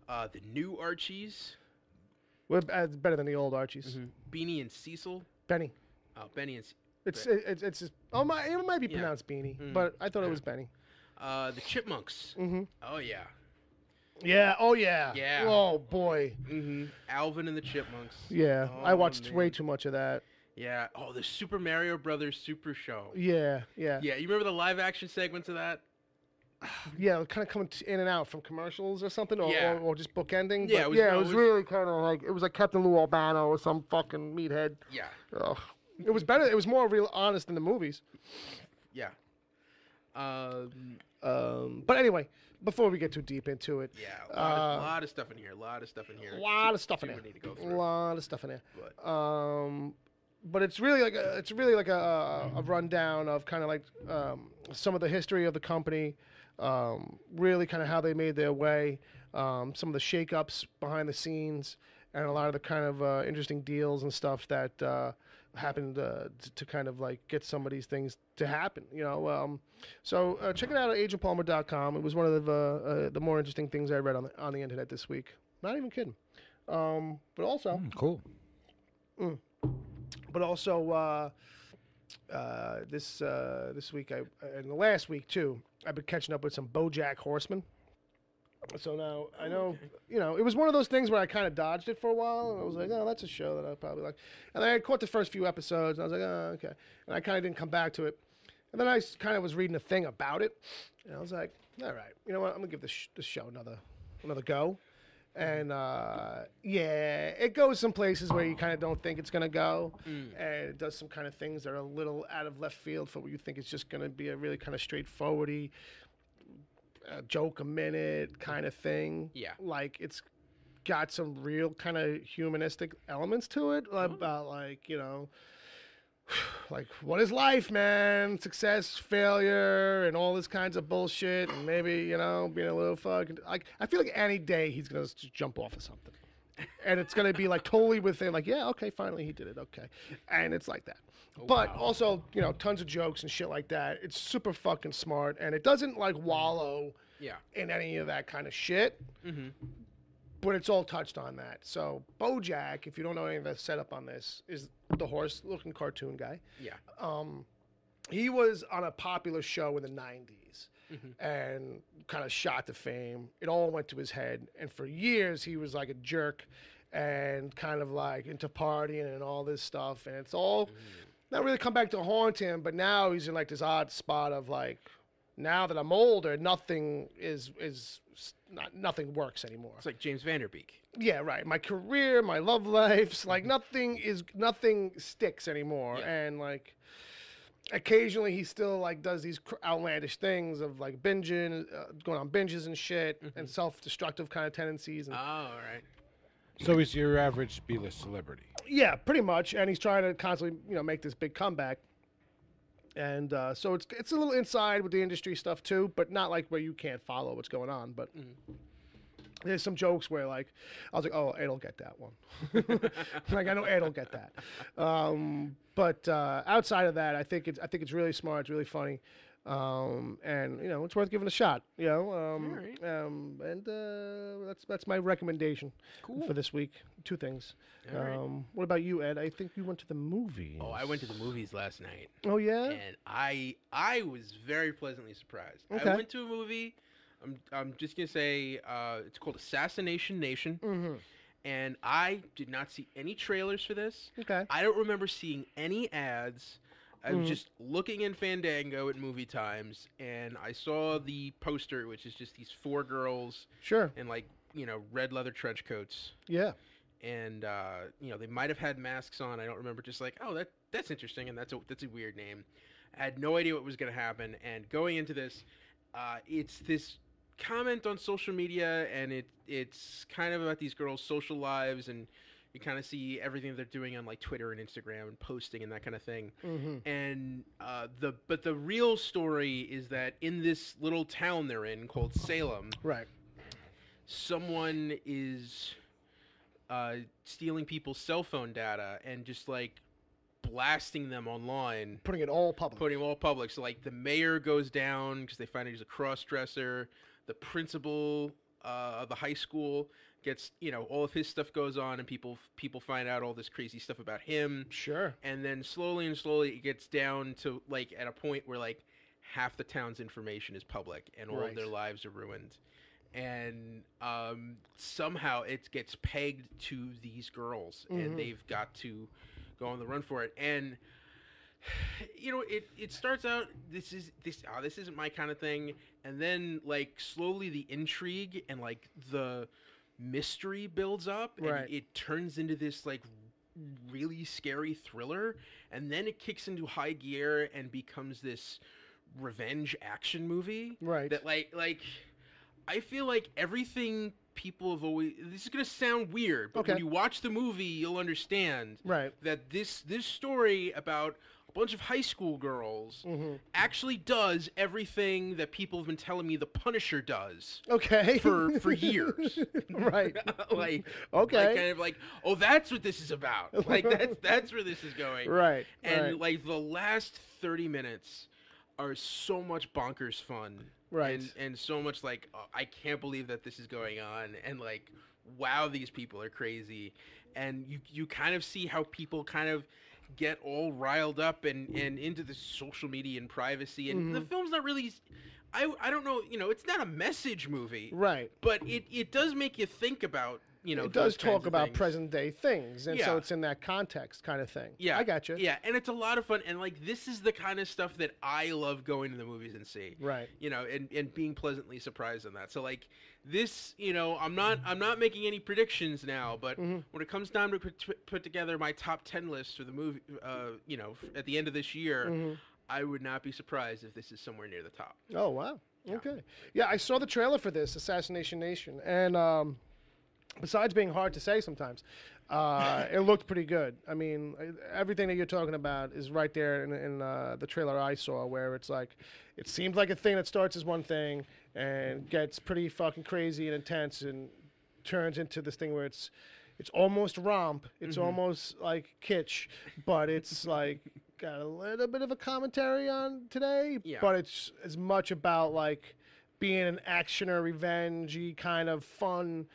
The new Archies. Well, it's better than the old Archies. Beanie and Cecil. Benny. Oh, Benny and It's just, it might be pronounced Beanie, but I thought it was Benny. The Chipmunks. Oh, yeah. Yeah, oh, yeah. Yeah. Oh, boy. Alvin and the Chipmunks. Yeah, Oh, I watched man. way too much of that. Yeah. Oh, the Super Mario Brothers Super Show. Yeah. Yeah, you remember the live action segments of that? Yeah, kind of coming in and out from commercials or something, or just bookending. Yeah, but it was really kind of like, it was like Captain Lou Albano or some fucking meathead. Yeah. Ugh. It was better. It was more real honest than the movies. Yeah. But anyway, before we get too deep into it, Yeah, a lot of stuff in here. A lot of stuff in here. A lot of stuff in Too there. many to go A through. lot of stuff in there. But But it's really like a rundown of kind of like some of the history of the company, really kind of how they made their way, some of the shakeups behind the scenes, and a lot of the kind of interesting deals and stuff that happened to kind of like get some of these things to happen, you know. So check it out at agentpalmer.com. It was one of the more interesting things I read on the internet this week. Not even kidding. But also cool. But also this week and the last week too, I've been catching up with some Bojack Horseman. So now I know, it was one of those things where I kind of dodged it for a while, and I was like, oh, that's a show that I probably like. And then I caught the first few episodes, and I was like, oh, okay. And I kind of didn't come back to it. And then I kind of was reading a thing about it, and I was like, all right, you know what? I'm gonna give this show another go. And it goes some places where you kind of don't think it's gonna go, and it does some kind of things that are a little out of left field for what you think it's just gonna be a really kind of straightforwardy joke a minute kind of thing. Yeah, like it's got some real kind of humanistic elements to it about like what is life, man? Success, failure, and all this kinds of bullshit, and maybe being a little fucking like. I feel like any day he's gonna just jump off of something, and it's gonna be like totally within. Like, yeah, okay, finally he did it, okay, and it's like that. But also, tons of jokes and shit like that. It's super fucking smart, and it doesn't like wallow in any of that kind of shit. Mm-hmm. But it's all touched on that. So Bojack, if you don't know any of the setup on this, is the horse-looking cartoon guy. Yeah. He was on a popular show in the 90s and kind of shot to fame. It all went to his head. And for years, he was like a jerk and kind of like into partying and all this stuff. And it's all not really come back to haunt him, but now he's in like this odd spot of like, now that I'm older, nothing nothing works anymore. It's like James Vanderbeek. Yeah, right. My career, my love life, like nothing sticks anymore. Yeah. And like occasionally he still like does these outlandish things of like binging, going on binges and shit, and self-destructive kind of tendencies. And, all right. So he's your average B-list celebrity. Yeah, pretty much. And he's trying to constantly, make this big comeback. And so it's a little inside with the industry stuff too, but not like where you can't follow what's going on. But there's some jokes where like I was like, oh, Ed'll get that one. Like I know Ed'll get that. But outside of that, I think it's really smart. It's really funny. And it's worth giving a shot. And that's my recommendation for this week. Two things. What about you, Ed? I think you went to the movies. Oh, I went to the movies last night. Oh yeah, and I was very pleasantly surprised. Okay. I went to a movie. I'm just gonna say it's called Assassination Nation. And I did not see any trailers for this. Okay. I don't remember seeing any ads. I was just looking in Fandango at Movie Times, and I saw the poster, which is just these 4 girls. Sure. In like, red leather trench coats. Yeah. And, they might have had masks on. I don't remember. Just like, oh, that's interesting, and that's a weird name. I had no idea what was going to happen. And going into this, it's this comment on social media, and it's kind of about these girls' social lives, and you kind of see everything they're doing on like Twitter and Instagram and posting and that kind of thing. And the real story is that in this little town they're in called Salem, right, someone is stealing people's cell phone data and just like blasting them online, putting it all public. So like the mayor goes down because they find out he's a cross-dresser. The principal of the high school gets, all of his stuff goes on, and people find out all this crazy stuff about him. Sure. And then slowly it gets down to like at a point where like half the town's information is public and all of their lives are ruined. And somehow it gets pegged to these girls, and they've got to go on the run for it. And it starts out this isn't my kind of thing, and then like slowly the intrigue and like the mystery builds up, and it turns into this like really scary thriller, and then it kicks into high gear and becomes this revenge action movie. Right. That like I feel like everything people have always, this is going to sound weird, but when you watch the movie, you'll understand that this story about a bunch of high school girls actually does everything that people have been telling me The Punisher does. Okay. For years. Right. Like kind of like, oh, that's what this is about. Like that's where this is going. Right. And like the last 30 minutes are so much bonkers fun. Right. And so much like, oh, I can't believe that this is going on, and like, wow, these people are crazy. And you kind of see how people kind of get all riled up and into the social media and privacy. And the film's not really I don't know, it's not a message movie. Right. But it does make you think about, it does talk about present day things, and so it's in that context kind of thing. Yeah. I got you. Yeah, and it's a lot of fun, and like this is the kind of stuff that I love going to the movies and see. Right. And being pleasantly surprised on that. So like this, I'm not making any predictions now, but when it comes time to put together my top 10 list for the movie, at the end of this year, I would not be surprised if this is somewhere near the top. Oh wow. Yeah. Okay. Yeah, I saw the trailer for this, Assassination Nation, and besides being hard to say sometimes, it looked pretty good. I mean, everything that you're talking about is right there in the trailer I saw, where it's like, it seems like a thing that starts as one thing and gets pretty fucking crazy and intense and turns into this thing where it's almost romp, it's almost like kitsch, but it's like got a little bit of a commentary on today, but it's as much about like being an action or revenge-y kind of fun,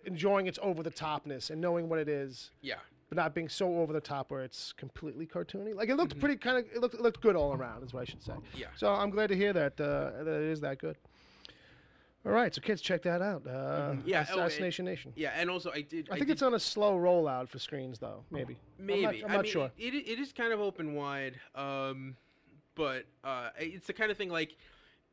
enjoying its over-the-topness and knowing what it is, but not being so over-the-top where it's completely cartoony. Like, it looked pretty kind of, it looked good all around, is what I should say. Yeah. So I'm glad to hear that that it is that good. All right, so kids, check that out. Assassination Nation. Yeah, and also I think it's on a slow rollout for screens, though. Maybe. Maybe. I'm not sure. It is kind of open wide. But it's the kind of thing like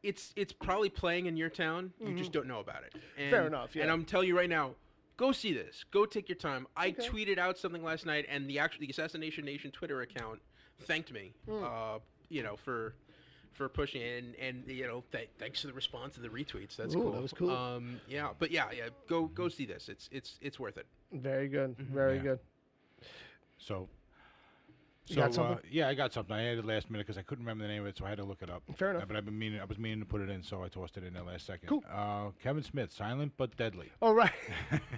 it's probably playing in your town. You just don't know about it. And, fair enough. Yeah. And I'm telling you right now, go see this. Go take your time. I tweeted out something last night, and the Assassination Nation Twitter account thanked me. For pushing it, and thanks for the response and the retweets. That's cool. That was cool. Go see this. It's worth it. Very good. Very good. So you got something? I got something. I added last minute because I couldn't remember the name of it, so I had to look it up. Fair enough. But I was meaning to put it in, so I tossed it in there last second. Cool. Kevin Smith, Silent but Deadly. Oh, right.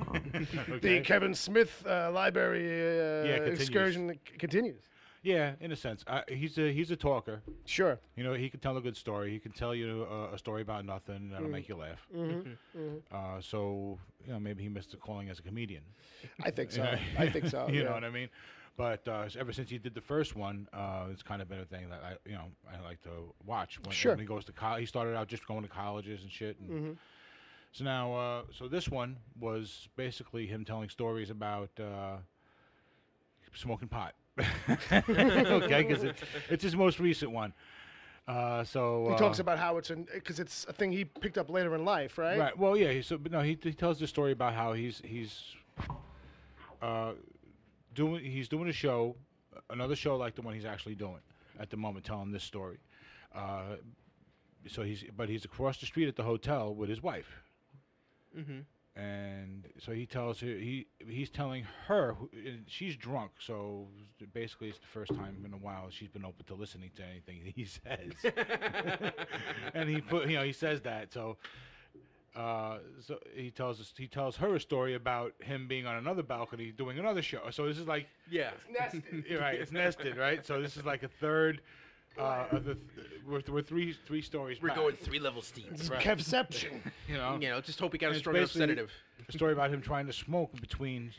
Okay. The Kevin Smith library excursion continues. Yeah, in a sense. He's a talker. Sure. He can tell a good story. He can tell you a story about nothing that'll make you laugh. So, maybe he missed the calling as a comedian. I think so. You know what I mean? But ever since he did the first one, it's kind of been a thing that I like to watch. When he goes to college, he started out just going to colleges and shit. And so now, so this one was basically him telling stories about smoking pot. Okay, because it's his most recent one. So he talks about how because it's a thing he picked up later in life, right? Right. Well, yeah. He tells the story about how he's doing a show, another show like the one he's actually doing at the moment, telling this story. So he's across the street at the hotel with his wife. And so he tells her, he's telling her, she's drunk, so basically it's the first time in a while she's been open to listening to anything he says. And he says that, so he tells her a story about him being on another balcony doing another show. So this is like, it's nested. Right, it's nested, right? So this is like a third. We're three stories. We're back. going 3 levels deep. Right. Kevception. Just hope he got a strong enough sedative. A story about him trying to smoke between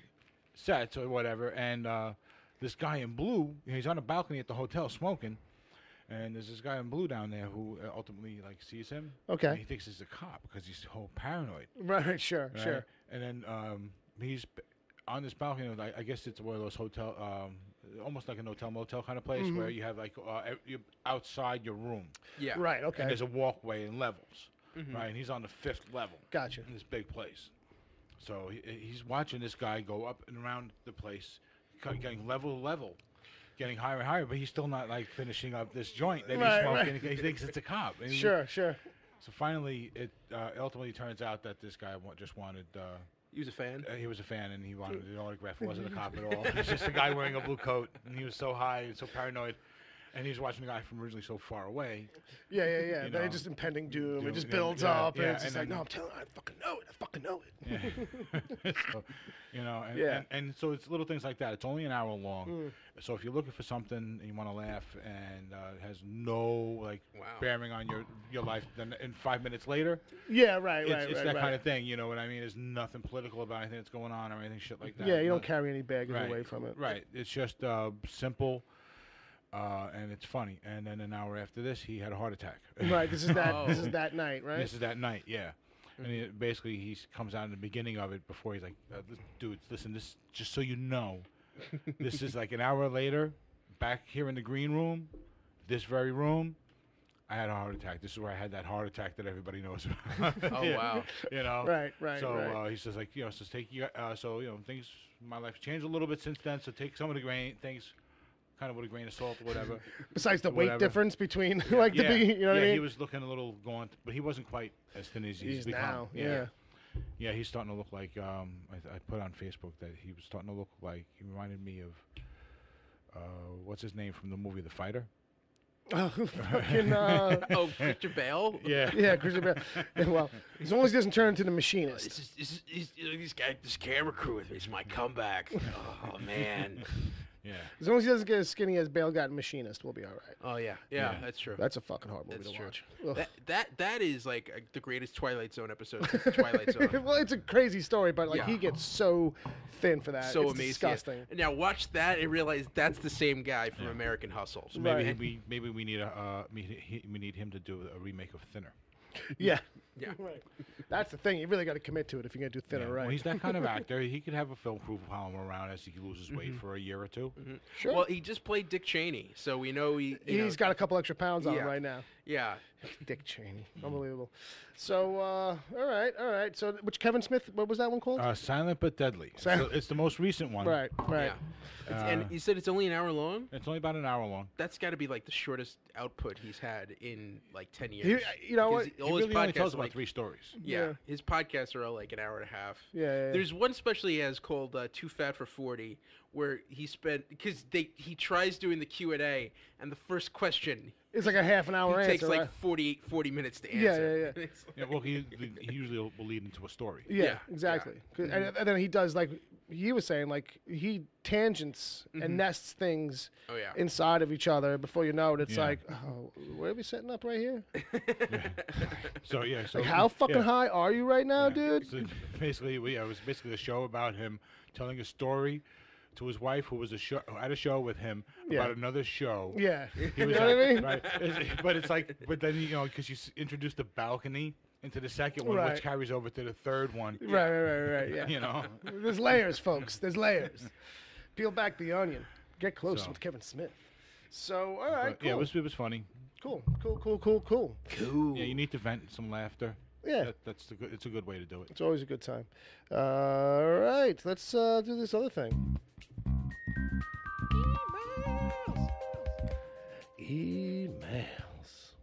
sets or whatever, and this guy in blue, he's on a balcony at the hotel smoking, and there's this guy in blue down there who ultimately sees him. Okay. And he thinks he's a cop because he's so paranoid. Right. Sure. Right? Sure. And then he's on this balcony. I guess it's one of those hotel. Almost like a motel kind of place where you have you're outside your room. Yeah. Right. Okay. And there's a walkway and levels. Right. And he's on the 5th level. Gotcha. In this big place. So he's watching this guy go up and around the place, getting level to level, getting higher and higher, but he's still not finishing up this joint that he's smoking. Right. He thinks it's a cop. And sure. So finally, it ultimately turns out that this guy just wanted. He was a fan? He was a fan, and he wanted an autograph. He wasn't a cop at all. He was just a guy wearing a blue coat, and he was so high and so paranoid. And he was watching the guy from originally so far away. Yeah. Then just impending doom. It just builds up, and it's just like, no, I'm telling you, I fucking know it. Yeah. So, and so it's little things like that. It's only an hour long. So if you're looking for something and you want to laugh and it has no bearing on your life, then in 5 minutes later, it's that kind of thing. You know what I mean? There's nothing political about anything that's going on or anything shit like that. Yeah, you don't carry any baggage away from it. Right. It's just simple. and it's funny. And then an hour after this, he had a heart attack. Right. This is that. This is that night, right? This is that night. Yeah. And he comes out in the beginning of it before he's like, dude, listen, this just so you know, this is like an hour later, back here in the green room, this very room. I had a heart attack. This is where I had that heart attack that everybody knows about. Oh, wow. You know? Right. So he says, like, so take you, things, my life's changed a little bit since then, so take some of the things kind of with a grain of salt or whatever. Besides the weight difference between, you know what I mean? He was looking a little gaunt, but he wasn't quite as thin as he's become. Now. Yeah, he's starting to look like, I put on Facebook that he was starting to look like, he reminded me of, what's his name from the movie The Fighter? Oh, fucking, Christian Bale? Yeah, Christian Bale. Well, as long as he doesn't turn into the machinist. This camera crew with me is my comeback. Oh, man. Yeah. As long as he doesn't get as skinny as Bale got in Machinist, we'll be all right. Oh, yeah, that's true. That's a fucking hard movie to watch. That is like the greatest Twilight Zone episode since the Twilight Zone. Well, it's a crazy story, but like he gets so thin for that. So it's amazing. Disgusting. Yeah. Now watch that and realize that's the same guy from American Hustle. So maybe we need we need him to do a remake of Thinner. Yeah. Right. That's the thing. You really got to commit to it if you're going to do Thinner, right? Well, he's that kind of actor. He could have a film crew follow him around as he loses weight for a year or two. Sure. Well, he just played Dick Cheney, so we know he's got a couple extra pounds on him right now. Yeah. Dick Cheney. Unbelievable. So, all right. So, which Kevin Smith, what was that one called? Silent but Deadly. So it's the most recent one. Right. Yeah. And you said it's only an hour long? It's only about an hour long. That's got to be like the shortest output he's had in like 10 years. You know what? He really only tells about 3 stories. Yeah. His podcasts are all like an hour and a half. Yeah. There's one special he has called Too Fat for 40, where he spent, because he tries doing the Q&A, and the first question... It's like a half an hour answer. It takes like 40 minutes to answer. Yeah. Well, he usually will lead into a story. Yeah, exactly. And then he does, like he was saying, like he tangents and nests things inside of each other. Before you know it, it's like, oh, where are we setting up right here? So like, how fucking high are you right now, dude? So basically, it was basically a show about him telling a story to his wife, who was at a show with him about another show. Yeah, you know what I mean? Right. But it's like, but then because you introduced the balcony into the second one, which carries over to the third one. Right. Yeah. You know, there's layers, folks. There's layers. Peel back the onion. Get close with Kevin Smith. So, all right, cool. Yeah, it was funny. Cool. Yeah, you need to vent some laughter. Yeah, it's a good way to do it. It's always a good time. All right, let's do this other thing. Emails.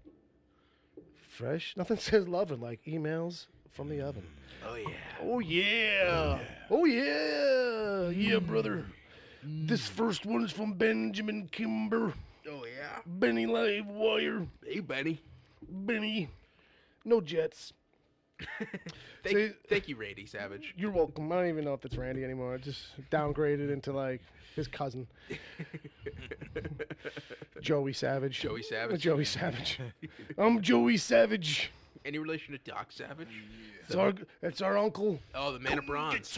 Fresh. Nothing says loving like emails from the oven. Oh yeah. Oh yeah. Oh yeah. Yeah, brother. This first one is from Benjamin Kimber. Oh yeah. Benny Live Wire. Hey, Benny. No jets. Thank you, Randy Savage. You're welcome. I don't even know if it's Randy anymore. I just downgraded into like his cousin. Joey Savage. Joey Savage. I'm Joey Savage. Any relation to Doc Savage? That's our uncle. Oh, the man of bronze.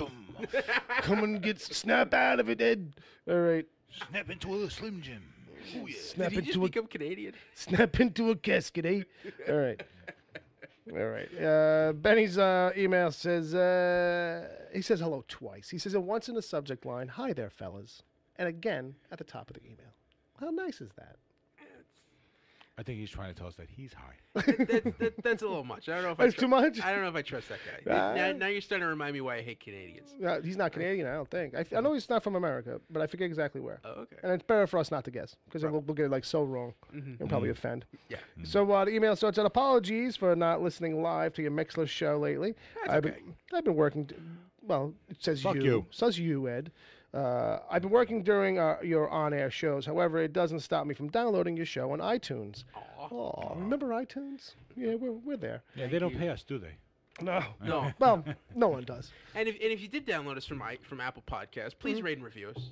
Come and snap out of it, Ed. All right. Snap into a Slim Jim. Oh, yeah. Did he just become Canadian? Snap into a casket, eh? All right. Benny's email says, he says hello twice. He says it once in the subject line, hi there, fellas. And again at the top of the email. How nice is that? I think he's trying to tell us that he's high. That's a little much. I don't know if that's too much. I don't know if I trust that guy. Now you're starting to remind me why I hate Canadians. He's not Canadian, I don't think. I know he's not from America, but I forget exactly where. Oh, okay. And it's better for us not to guess, because we'll get it like so wrong and probably offend. Yeah. So the email starts out, apologies for not listening live to your Mixler show lately. I've been working. Well, it says you. Says you, Ed. I've been working during your on-air shows. However, it doesn't stop me from downloading your show on iTunes. Oh, remember iTunes? Yeah, we're there. Yeah, they don't pay us, do they? No. Well, no one does. And if you did download us from Apple Podcasts, please rate and review us.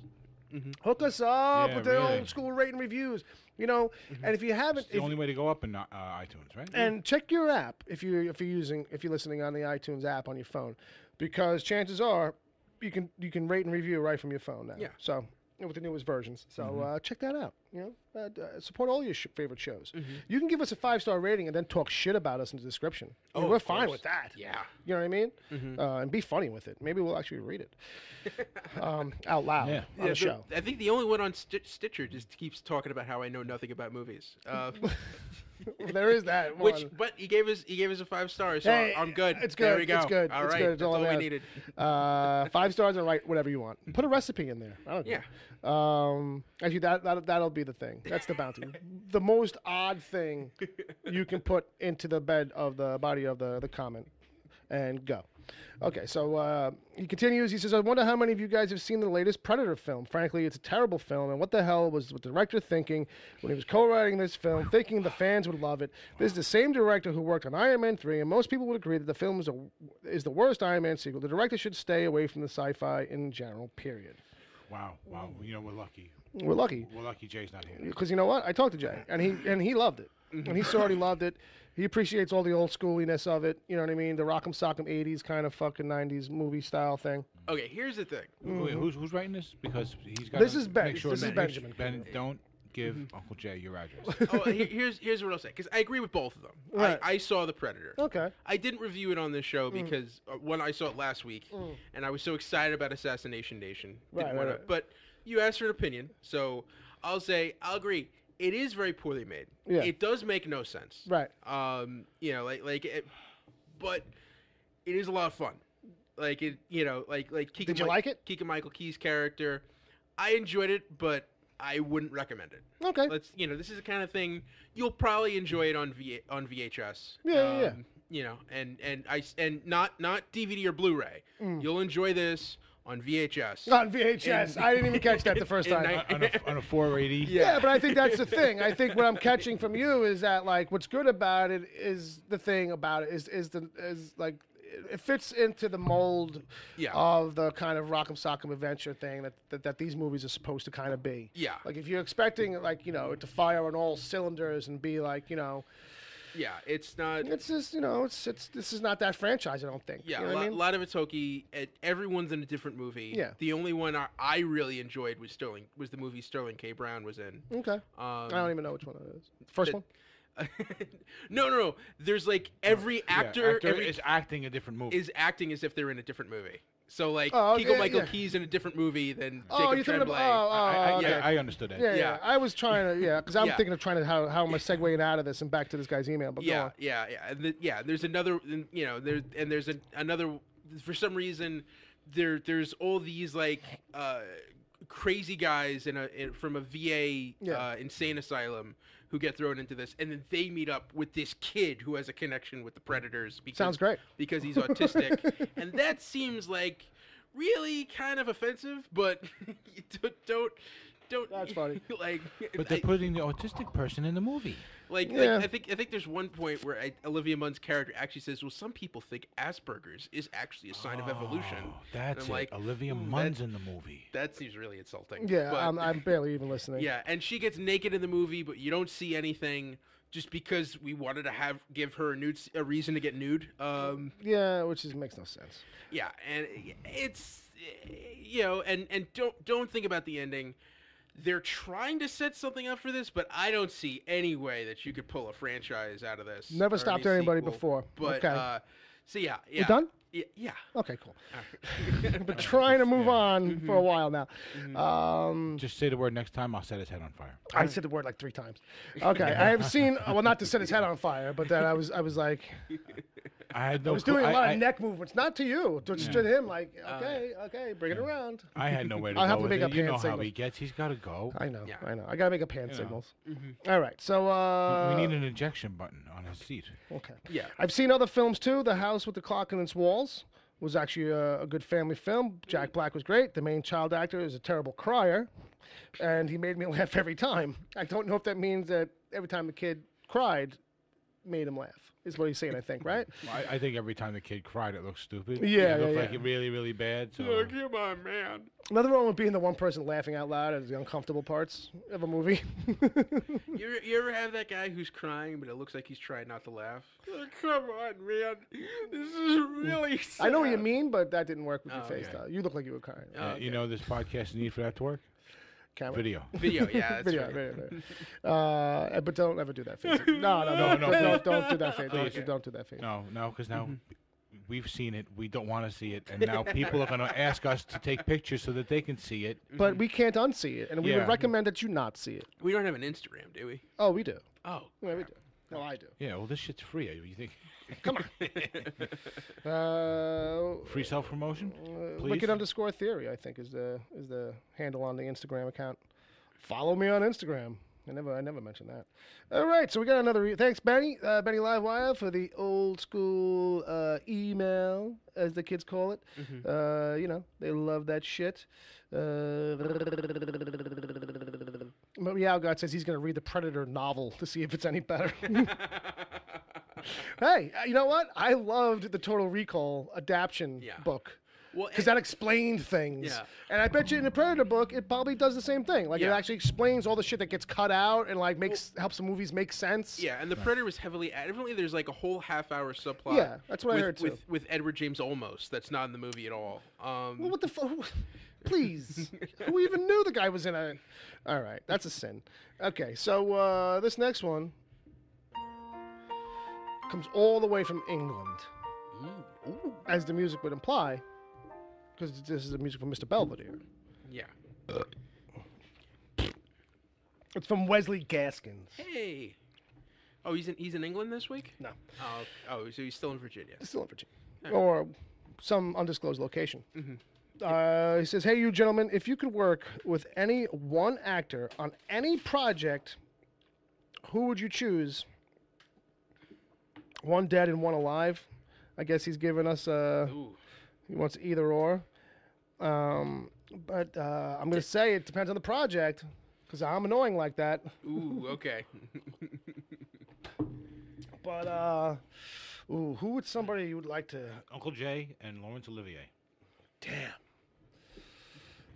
Hook us up with the old school rate and reviews. And if you haven't, it's the only way to go up in iTunes, right? And check your app if you're listening on the iTunes app on your phone, because chances are you can rate and review right from your phone now. Yeah. So with the newest versions. So check that out. You know, support all your favorite shows. You can give us a 5-star rating and then talk shit about us in the description. I mean, we're fine with that. Yeah. You know what I mean? And be funny with it. Maybe we'll actually read it out loud on the show. I think the only one on Stitcher just keeps talking about how I know nothing about movies. There is that one. But he gave us a 5 stars, so hey, I'm good. It's good. There we go. It's good. All it's right. good. It's That's all we needed. 5 stars and write whatever you want. Put a recipe in there. I don't care. Actually, that'll be the thing. That's the bounty. The most odd thing you can put into the body of the comment, and go. Okay, so he continues. He says, I wonder how many of you guys have seen the latest Predator film. Frankly, it's a terrible film, and what the hell was the director thinking when he was co-writing this film, thinking the fans would love it? This is the same director who worked on Iron Man 3, and most people would agree that the film is the worst Iron Man sequel. The director should stay away from the sci-fi in general, period. Wow. You know, we're lucky. We're lucky. We're lucky Jay's not here. Because you know what? I talked to Jay, and he loved it. And he already loved it. He appreciates all the old schooliness of it. You know what I mean? The rock'em sock'em 80s kind of fucking 90s movie style thing. Okay, here's the thing. Wait, who's writing this? Because he's got. This is Ben. Make sure This is Benjamin. Ben, don't give Uncle Jay your address. Here's what I'll say, because I agree with both of them. Right. I saw The Predator. Okay. I didn't review it on this show because when I saw it last week, and I was so excited about Assassination Nation. Right. But you asked for an opinion, so I'll agree. It is very poorly made. Yeah. It does make no sense. Right. You know, but it is a lot of fun. Like it, you know, like Keegan. Did you like it? Keegan-Michael Key's character, I enjoyed it, but I wouldn't recommend it. Okay. This is the kind of thing you'll probably enjoy it on VHS. Yeah. You know, and not DVD or Blu-ray. You'll enjoy this on VHS. On VHS. I didn't even catch that the first time. on a 480. Yeah, but I think that's the thing. I think what I'm catching from you is that, like, what's good about it is the thing about it is it fits into the mold of the kind of rock'em sock'em adventure thing that these movies are supposed to kind of be. Yeah. Like, if you're expecting, like, you know, it to fire on all cylinders and be like, you know. Yeah, it's not. It's just, you know, this is not that franchise, I don't think. Yeah, you know a lot of it's hokey. Everyone's in a different movie. Yeah. The only one I really enjoyed was the movie Sterling K. Brown was in. Okay. I don't even know which one it is. First one? No. There's like every actor is acting a different movie. Is acting as if they're in a different movie. So like Michael Key's in a different movie than Jacob Tremblay. I understood that. Yeah. I was trying to, because I'm thinking of trying to how am I segueing out of this and back to this guy's email. But go on. There's another, you know, there's another. For some reason, there's all these like crazy guys from a VA insane asylum who get thrown into this, and then they meet up with this kid who has a connection with the Predators. Sounds great. Because he's autistic. And that seems like really kind of offensive, but don't. That's funny. But they're putting the autistic person in the movie. I think there's one point where Olivia Munn's character actually says, "Well, some people think Asperger's is actually a sign of evolution." That's it. Like, Olivia Munn's in the movie. That seems really insulting. Yeah, but, I'm barely even listening. Yeah, and she gets naked in the movie, but you don't see anything just because we wanted to give her a reason to get nude. Yeah, which makes no sense. Yeah, and it's and don't think about the ending. They're trying to set something up for this, but I don't see any way that you could pull a franchise out of this. Never stopped anybody before. But, okay. So yeah. You done? Yeah. Okay, cool. Been trying to move on for a while now. Just say the word next time. I'll set his head on fire. I said the word like 3 times. Okay, I have seen. Well, not to set his head on fire, but then I was like. I was doing a lot of neck movements, not to you, just to him. Like, okay, bring it around. I had no way to I'll go have to with make it. up You hand know how signals. he gets. He's got to go. I know. I gotta make up hand signals. All right, so we need an ejection button on his seat. Okay. Yeah. I've seen other films too. The House with the Clock in its Walls was actually a good family film. Jack Black was great. The main child actor is a terrible crier, and he made me laugh every time. I don't know if that means that every time the kid cried, made him laugh. Is what he's saying, I think, right? I think every time the kid cried, it looked stupid. Yeah, it looked like it really, really bad. So. Oh, come on, man. Another one would be the one person laughing out loud at the uncomfortable parts of a movie. You ever have that guy who's crying, but it looks like he's trying not to laugh? Oh, come on, man. This is really sad. I know what you mean, but that didn't work with your face, though. You look like you were crying. You know this podcast need for that to work? camera? Video. Video, yeah, that's Video, right. video. But don't ever do that, Faith. No, don't do that, Faith. Don't do that, Faith. No, because now we've seen it. We don't want to see it, and now people are going to ask us to take pictures so that they can see it. But we can't unsee it, and we would recommend that you not see it. We don't have an Instagram, do we? Oh, we do. Oh, yeah, we do. No, I do. Yeah, well, this shit's free. You think? Come on. Free self-promotion? Please? Wicked_theory, I think, is the handle on the Instagram account. Follow me on Instagram. I never mentioned that. All right, so we got another. Thanks, Benny. Benny Livewire for the old school email, as the kids call it. They love that shit. Meow God says he's going to read the Predator novel to see if it's any better. Hey, you know what? I loved the Total Recall adaptation book. Because that explained things. Yeah. And I bet you in the Predator book, it probably does the same thing. Like, it actually explains all the shit that gets cut out and, like, helps the movies make sense. Yeah, and the Predator was heavily... Definitely there's, like, a whole half-hour subplot. Yeah, that's what I heard, too. With Edward James Olmos. That's not in the movie at all. Well, what the fuck? Please. Who even knew the guy was in a... All right, that's a sin. Okay, so this next one comes all the way from England, as the music would imply. Because this is the music from Mr. Belvedere. Yeah. It's from Wesley Gaskins. Hey. Oh, he's in England this week? No. Oh, so he's still in Virginia. Still in Virginia. Right. Or some undisclosed location. He says, hey, you gentlemen, if you could work with any one actor on any project, who would you choose? One dead and one alive. I guess he's giving us... He wants either or. But I'm going to say it depends on the project, because I'm annoying like that. Ooh, okay. But, who would somebody you would like to... Uncle Jay and Laurence Olivier. Damn.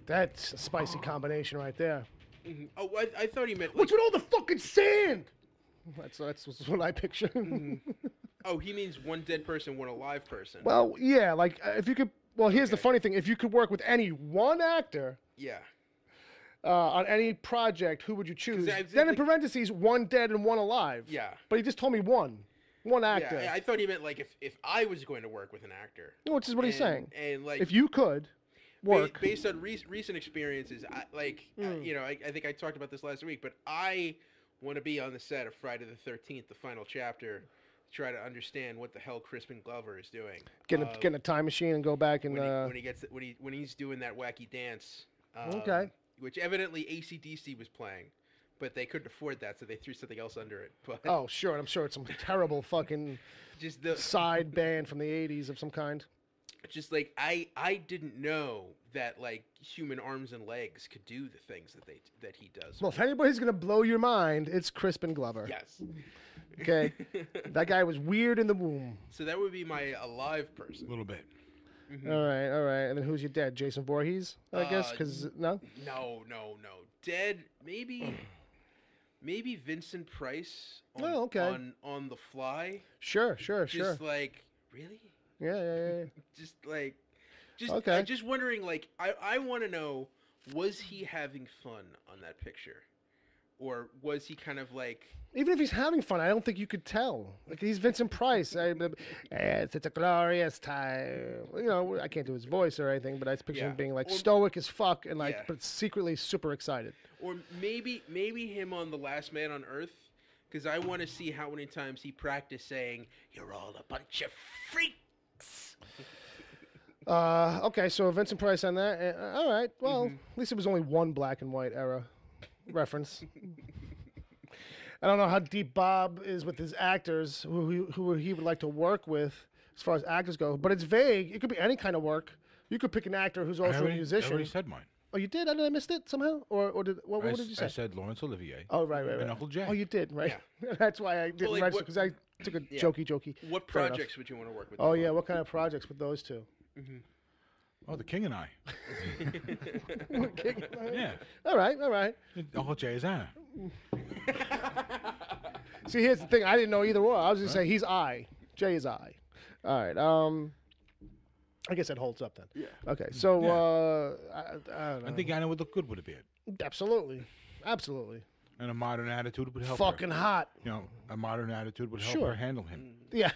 That's a spicy combination right there. Mm-hmm. Oh, I thought he meant... What's with all the fucking sand? That's what I picture. Oh, he means one dead person, one alive person. Well, yeah, like, if you could... Well, here's the funny thing. If you could work with any one actor... Yeah. On any project, who would you choose? Then in parentheses, one dead and one alive. Yeah. But he just told me one actor. Yeah, I thought he meant, like, if I was going to work with an actor. Which is what he's saying. And, like... If you could work... Based on recent experiences, I think I talked about this last week, but I want to be on the set of Friday the 13th, the final chapter... try to understand what the hell Crispin Glover is doing. Get in a time machine and go back and when he's doing that wacky dance. Which evidently AC/DC was playing, but they couldn't afford that, so they threw something else under it. But oh, sure, I'm sure it's some terrible fucking just the side band from the '80s of some kind. Just like I didn't know that like human arms and legs could do the things that he does. Well, if anybody's gonna blow your mind, it's Crispin Glover. Yes. Okay, that guy was weird in the womb. So that would be my alive person. A little bit. Mm-hmm. All right. And then who's your dead? Jason Voorhees, I guess, because no. No. Dead, maybe Vincent Price. On The Fly. Sure. Just like really. Yeah. Just wondering, like, I want to know, was he having fun on that picture? Or was he kind of like... Even if he's having fun, I don't think you could tell. Like, he's Vincent Price. It's a glorious time. You know, I can't do his voice or anything, but I picture him being, like, stoic as fuck and, like, but secretly super excited. Or maybe him on The Last Man on Earth, because I want to see how many times he practiced saying, "You're all a bunch of freaks." Okay, so Vincent Price on that. All right. Well, at least it was only one black and white era reference. I don't know how deep Bob is with his actors, who he would like to work with as far as actors go. But it's vague. It could be any kind of work. You could pick an actor who's also a musician. I already said mine. Oh, you did? I missed it somehow? Or did what did you say? I said Laurence Olivier. Oh, right. And Uncle Jay. Oh, you did, right? Yeah. That's why I didn't register, because I took a jokey. What projects would you want to work with? Oh, yeah. What kind of projects with those two? Mm-hmm. Oh, The King and I. Yeah. All right. Uncle Jay is Anna. See, here's the thing. I didn't know either or. I was going to say he's I. Jay is I. All right. I guess that holds up then. Yeah. Okay, so I don't know. I think Anna would look good with a beard. Absolutely. Absolutely. And a modern attitude would help Fucking her. hot. You know, a modern attitude would help her handle him. Yeah.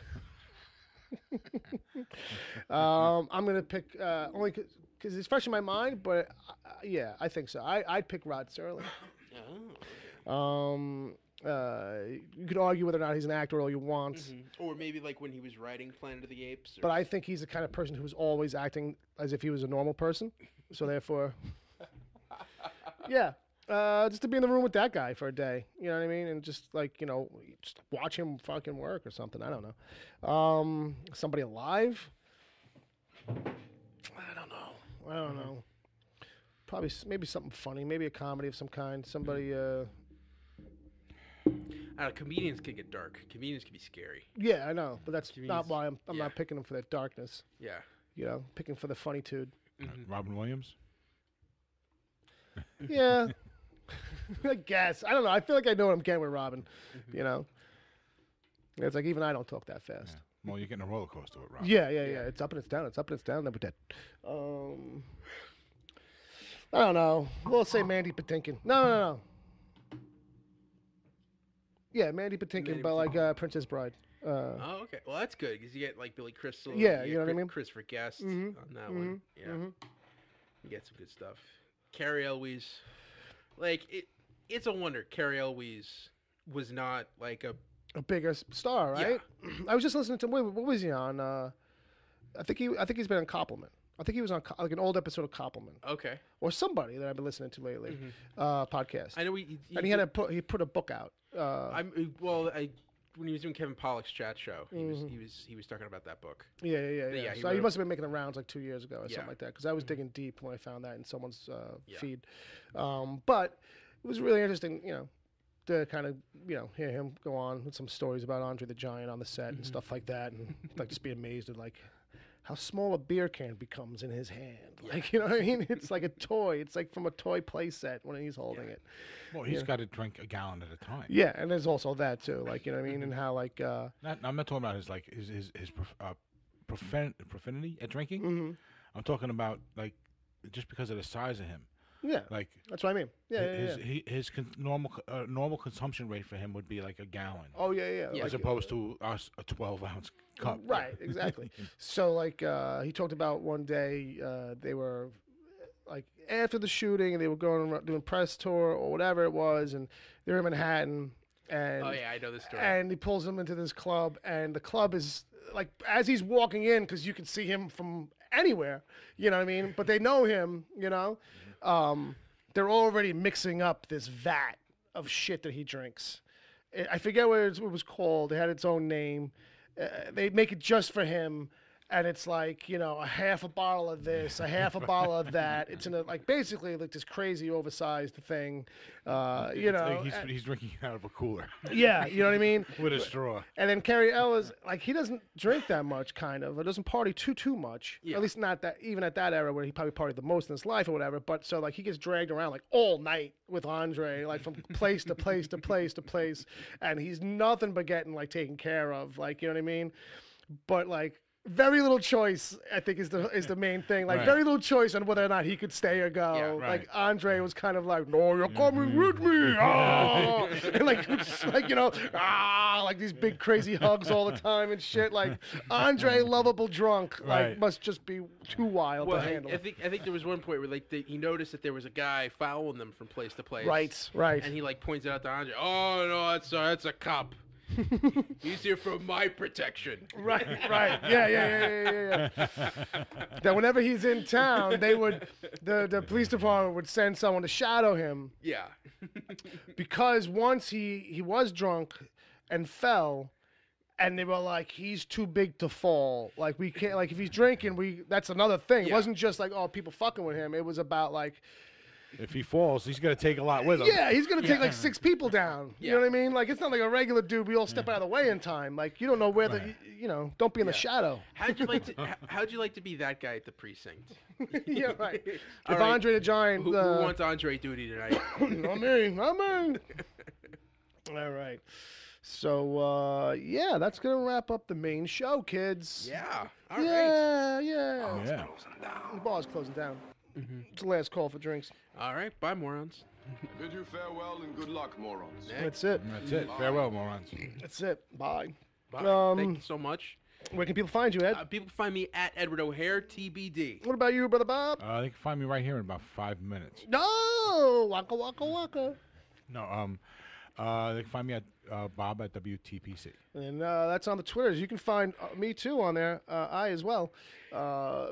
I'm going to pick, only because it's fresh in my mind, but yeah, I think so. I'd pick Rod Serling. You could argue whether or not he's an actor all you want. Mm-hmm. Or maybe like when he was writing Planet of the Apes. But I think he's the kind of person who's always acting as if he was a normal person. So therefore, yeah. Just to be in the room with that guy for a day, you know what I mean? And just like, you know, just watch him fucking work or something. I don't know. Somebody alive? I don't know. Probably maybe something funny, maybe a comedy of some kind. Somebody, comedians can get dark. Comedians can be scary. Yeah, I know, but that's not why I'm not picking them for that darkness. Yeah. You know, picking for the funny-tude. Robin Williams? Yeah. I guess. I don't know. I feel like I know what I'm getting with Robin. You know? It's like even I don't talk that fast. Yeah. Well, you're getting a roller coaster with Robin. Yeah. It's up and it's down. It's up and it's down. Then we're dead. I don't know. We'll say Mandy Patinkin. No. Yeah, Mandy Patinkin, but like Princess Bride. Oh, okay. Well, that's good because you get like Billy Crystal. Yeah, you know what I mean? Christopher Guest on that one. Yeah. You get some good stuff. Carrie Elwes. Like, it's a wonder Carrie Elwes was not like a bigger star, right? Yeah. I was just listening to what was he on? I think he's been on Compliment. I think he was on like an old episode of Compliment. Okay. Or somebody that I've been listening to lately. Podcast. I know he put a book out. When he was doing Kevin Pollak's chat show, he was talking about that book. Yeah. So he must have been making the rounds like 2 years ago or something like that. Because I was digging deep when I found that in someone's feed. But it was really interesting, you know, to kind of, you know, hear him go on with some stories about Andre the Giant on the set and stuff like that, and like just be amazed at like how small a beer can becomes in his hand. Like, you know what I mean? It's like a toy. It's like from a toy play set when he's holding it. Well, he's got to drink a gallon at a time. Yeah, and there's also that too. Like, you know what I mean? And how like I'm not talking about his profanity at drinking. I'm talking about like just because of the size of him. Yeah, like that's what I mean. His normal consumption rate for him would be like a gallon. Oh yeah. As opposed to us a 12-ounce cup. Right, exactly. So like he talked about one day they were like after the shooting and they were going around doing press tour or whatever it was, and they were in Manhattan. And oh yeah, I know this story. And he pulls them into this club, and the club is like as he's walking in, because you can see him from anywhere, you know what I mean? But they know him, you know. They're already mixing up this vat of shit that he drinks. I forget what it was called. It had its own name. They make it just for him, and it's like, you know, a half a bottle of this, a half a bottle of that. It's in a like basically like this crazy oversized thing. You know, like he's drinking out of a cooler. Yeah, you know what I mean? With a straw. And then Carrie Ellis, like he doesn't drink that much, kind of, or doesn't party too much. Yeah. At least not that even at that era where he probably partied the most in his life or whatever. But so like he gets dragged around like all night with Andre, like from place to place to place to place, and he's nothing but getting like taken care of, like, you know what I mean? But like very little choice, I think, is the main thing. Like very little choice on whether or not he could stay or go. Yeah, like Andre was kind of like, "No, you're coming with me," and like you know, like these big crazy hugs all the time and shit. Like Andre, lovable drunk, like must just be too wild to handle. I think there was one point where like he noticed that there was a guy following them from place to place. Right. And he like points it out to Andre. Oh no, that's a cop. He's here for my protection. Right. Yeah. That whenever he's in town, they would the police department would send someone to shadow him. Yeah. Because once he was drunk and fell, and they were like, he's too big to fall. Like we can't, like if he's drinking, that's another thing. Yeah. It wasn't just like, oh, people fucking with him. It was about like, if he falls, he's going to take a lot with him. Yeah, he's going to take like 6 people down. You know what I mean? Like, it's not like a regular dude. We all step out of the way in time. Like, you don't know where you know, don't be in the shadow. How'd you like to be that guy at the precinct? Yeah, right. If Andre the Giant. Who wants Andre duty tonight? Not me. All right. So, yeah, that's going to wrap up the main show, kids. Yeah. All right. Yeah. The bar's closing down. It's the last call for drinks. All right. Bye, morons. Bid you farewell and good luck, morons. That's it. That's it. Farewell, morons. That's it. Bye. Bye. Thank you so much. Where can people find you, Ed? People find me at Edward O'Hare, TBD. What about you, Brother Bob? They can find me right here in about 5 minutes. No! Waka, waka, waka. No, they can find me at Bob at WTPC. And that's on the Twitters. You can find me, too, on there. I as well.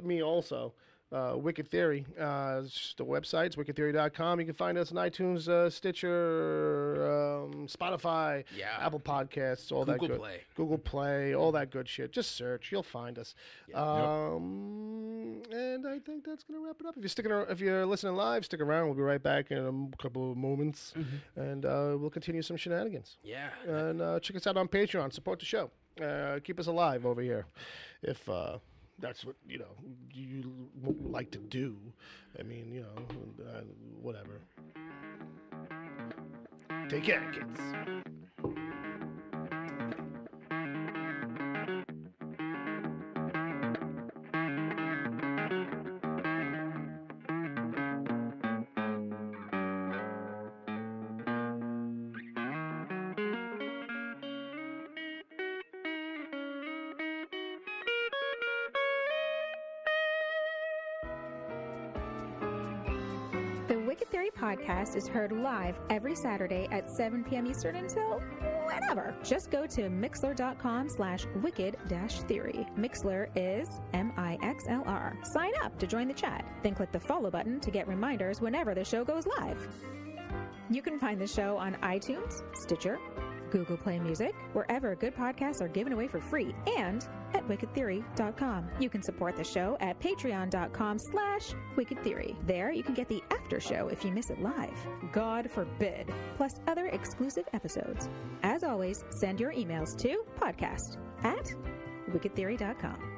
Me also. Wicked Theory. It's the website. It's wickedtheory.com. You can find us on iTunes, Stitcher, Spotify, Apple Podcasts, all that good. Google Play, all that good shit. Just search. You'll find us. And I think that's going to wrap it up. If you're listening live, stick around. We'll be right back in a couple of moments. And we'll continue some shenanigans. Yeah. And check us out on Patreon. Support the show. Keep us alive over here. If... that's what, you like to do. I mean, whatever. Take care, kids. Podcast is heard live every Saturday at 7 p.m. Eastern until whenever. Just go to mixler.com/wicked-theory. Mixler is MIXLR. Sign up to join the chat. Then click the follow button to get reminders whenever the show goes live. You can find the show on iTunes, Stitcher, Google Play Music, wherever good podcasts are given away for free, and at wickedtheory.com. You can support the show at patreon.com/wickedtheory. There you can get the after show if you miss it live. God forbid. Plus other exclusive episodes. As always, send your emails to podcast@wickedtheory.com.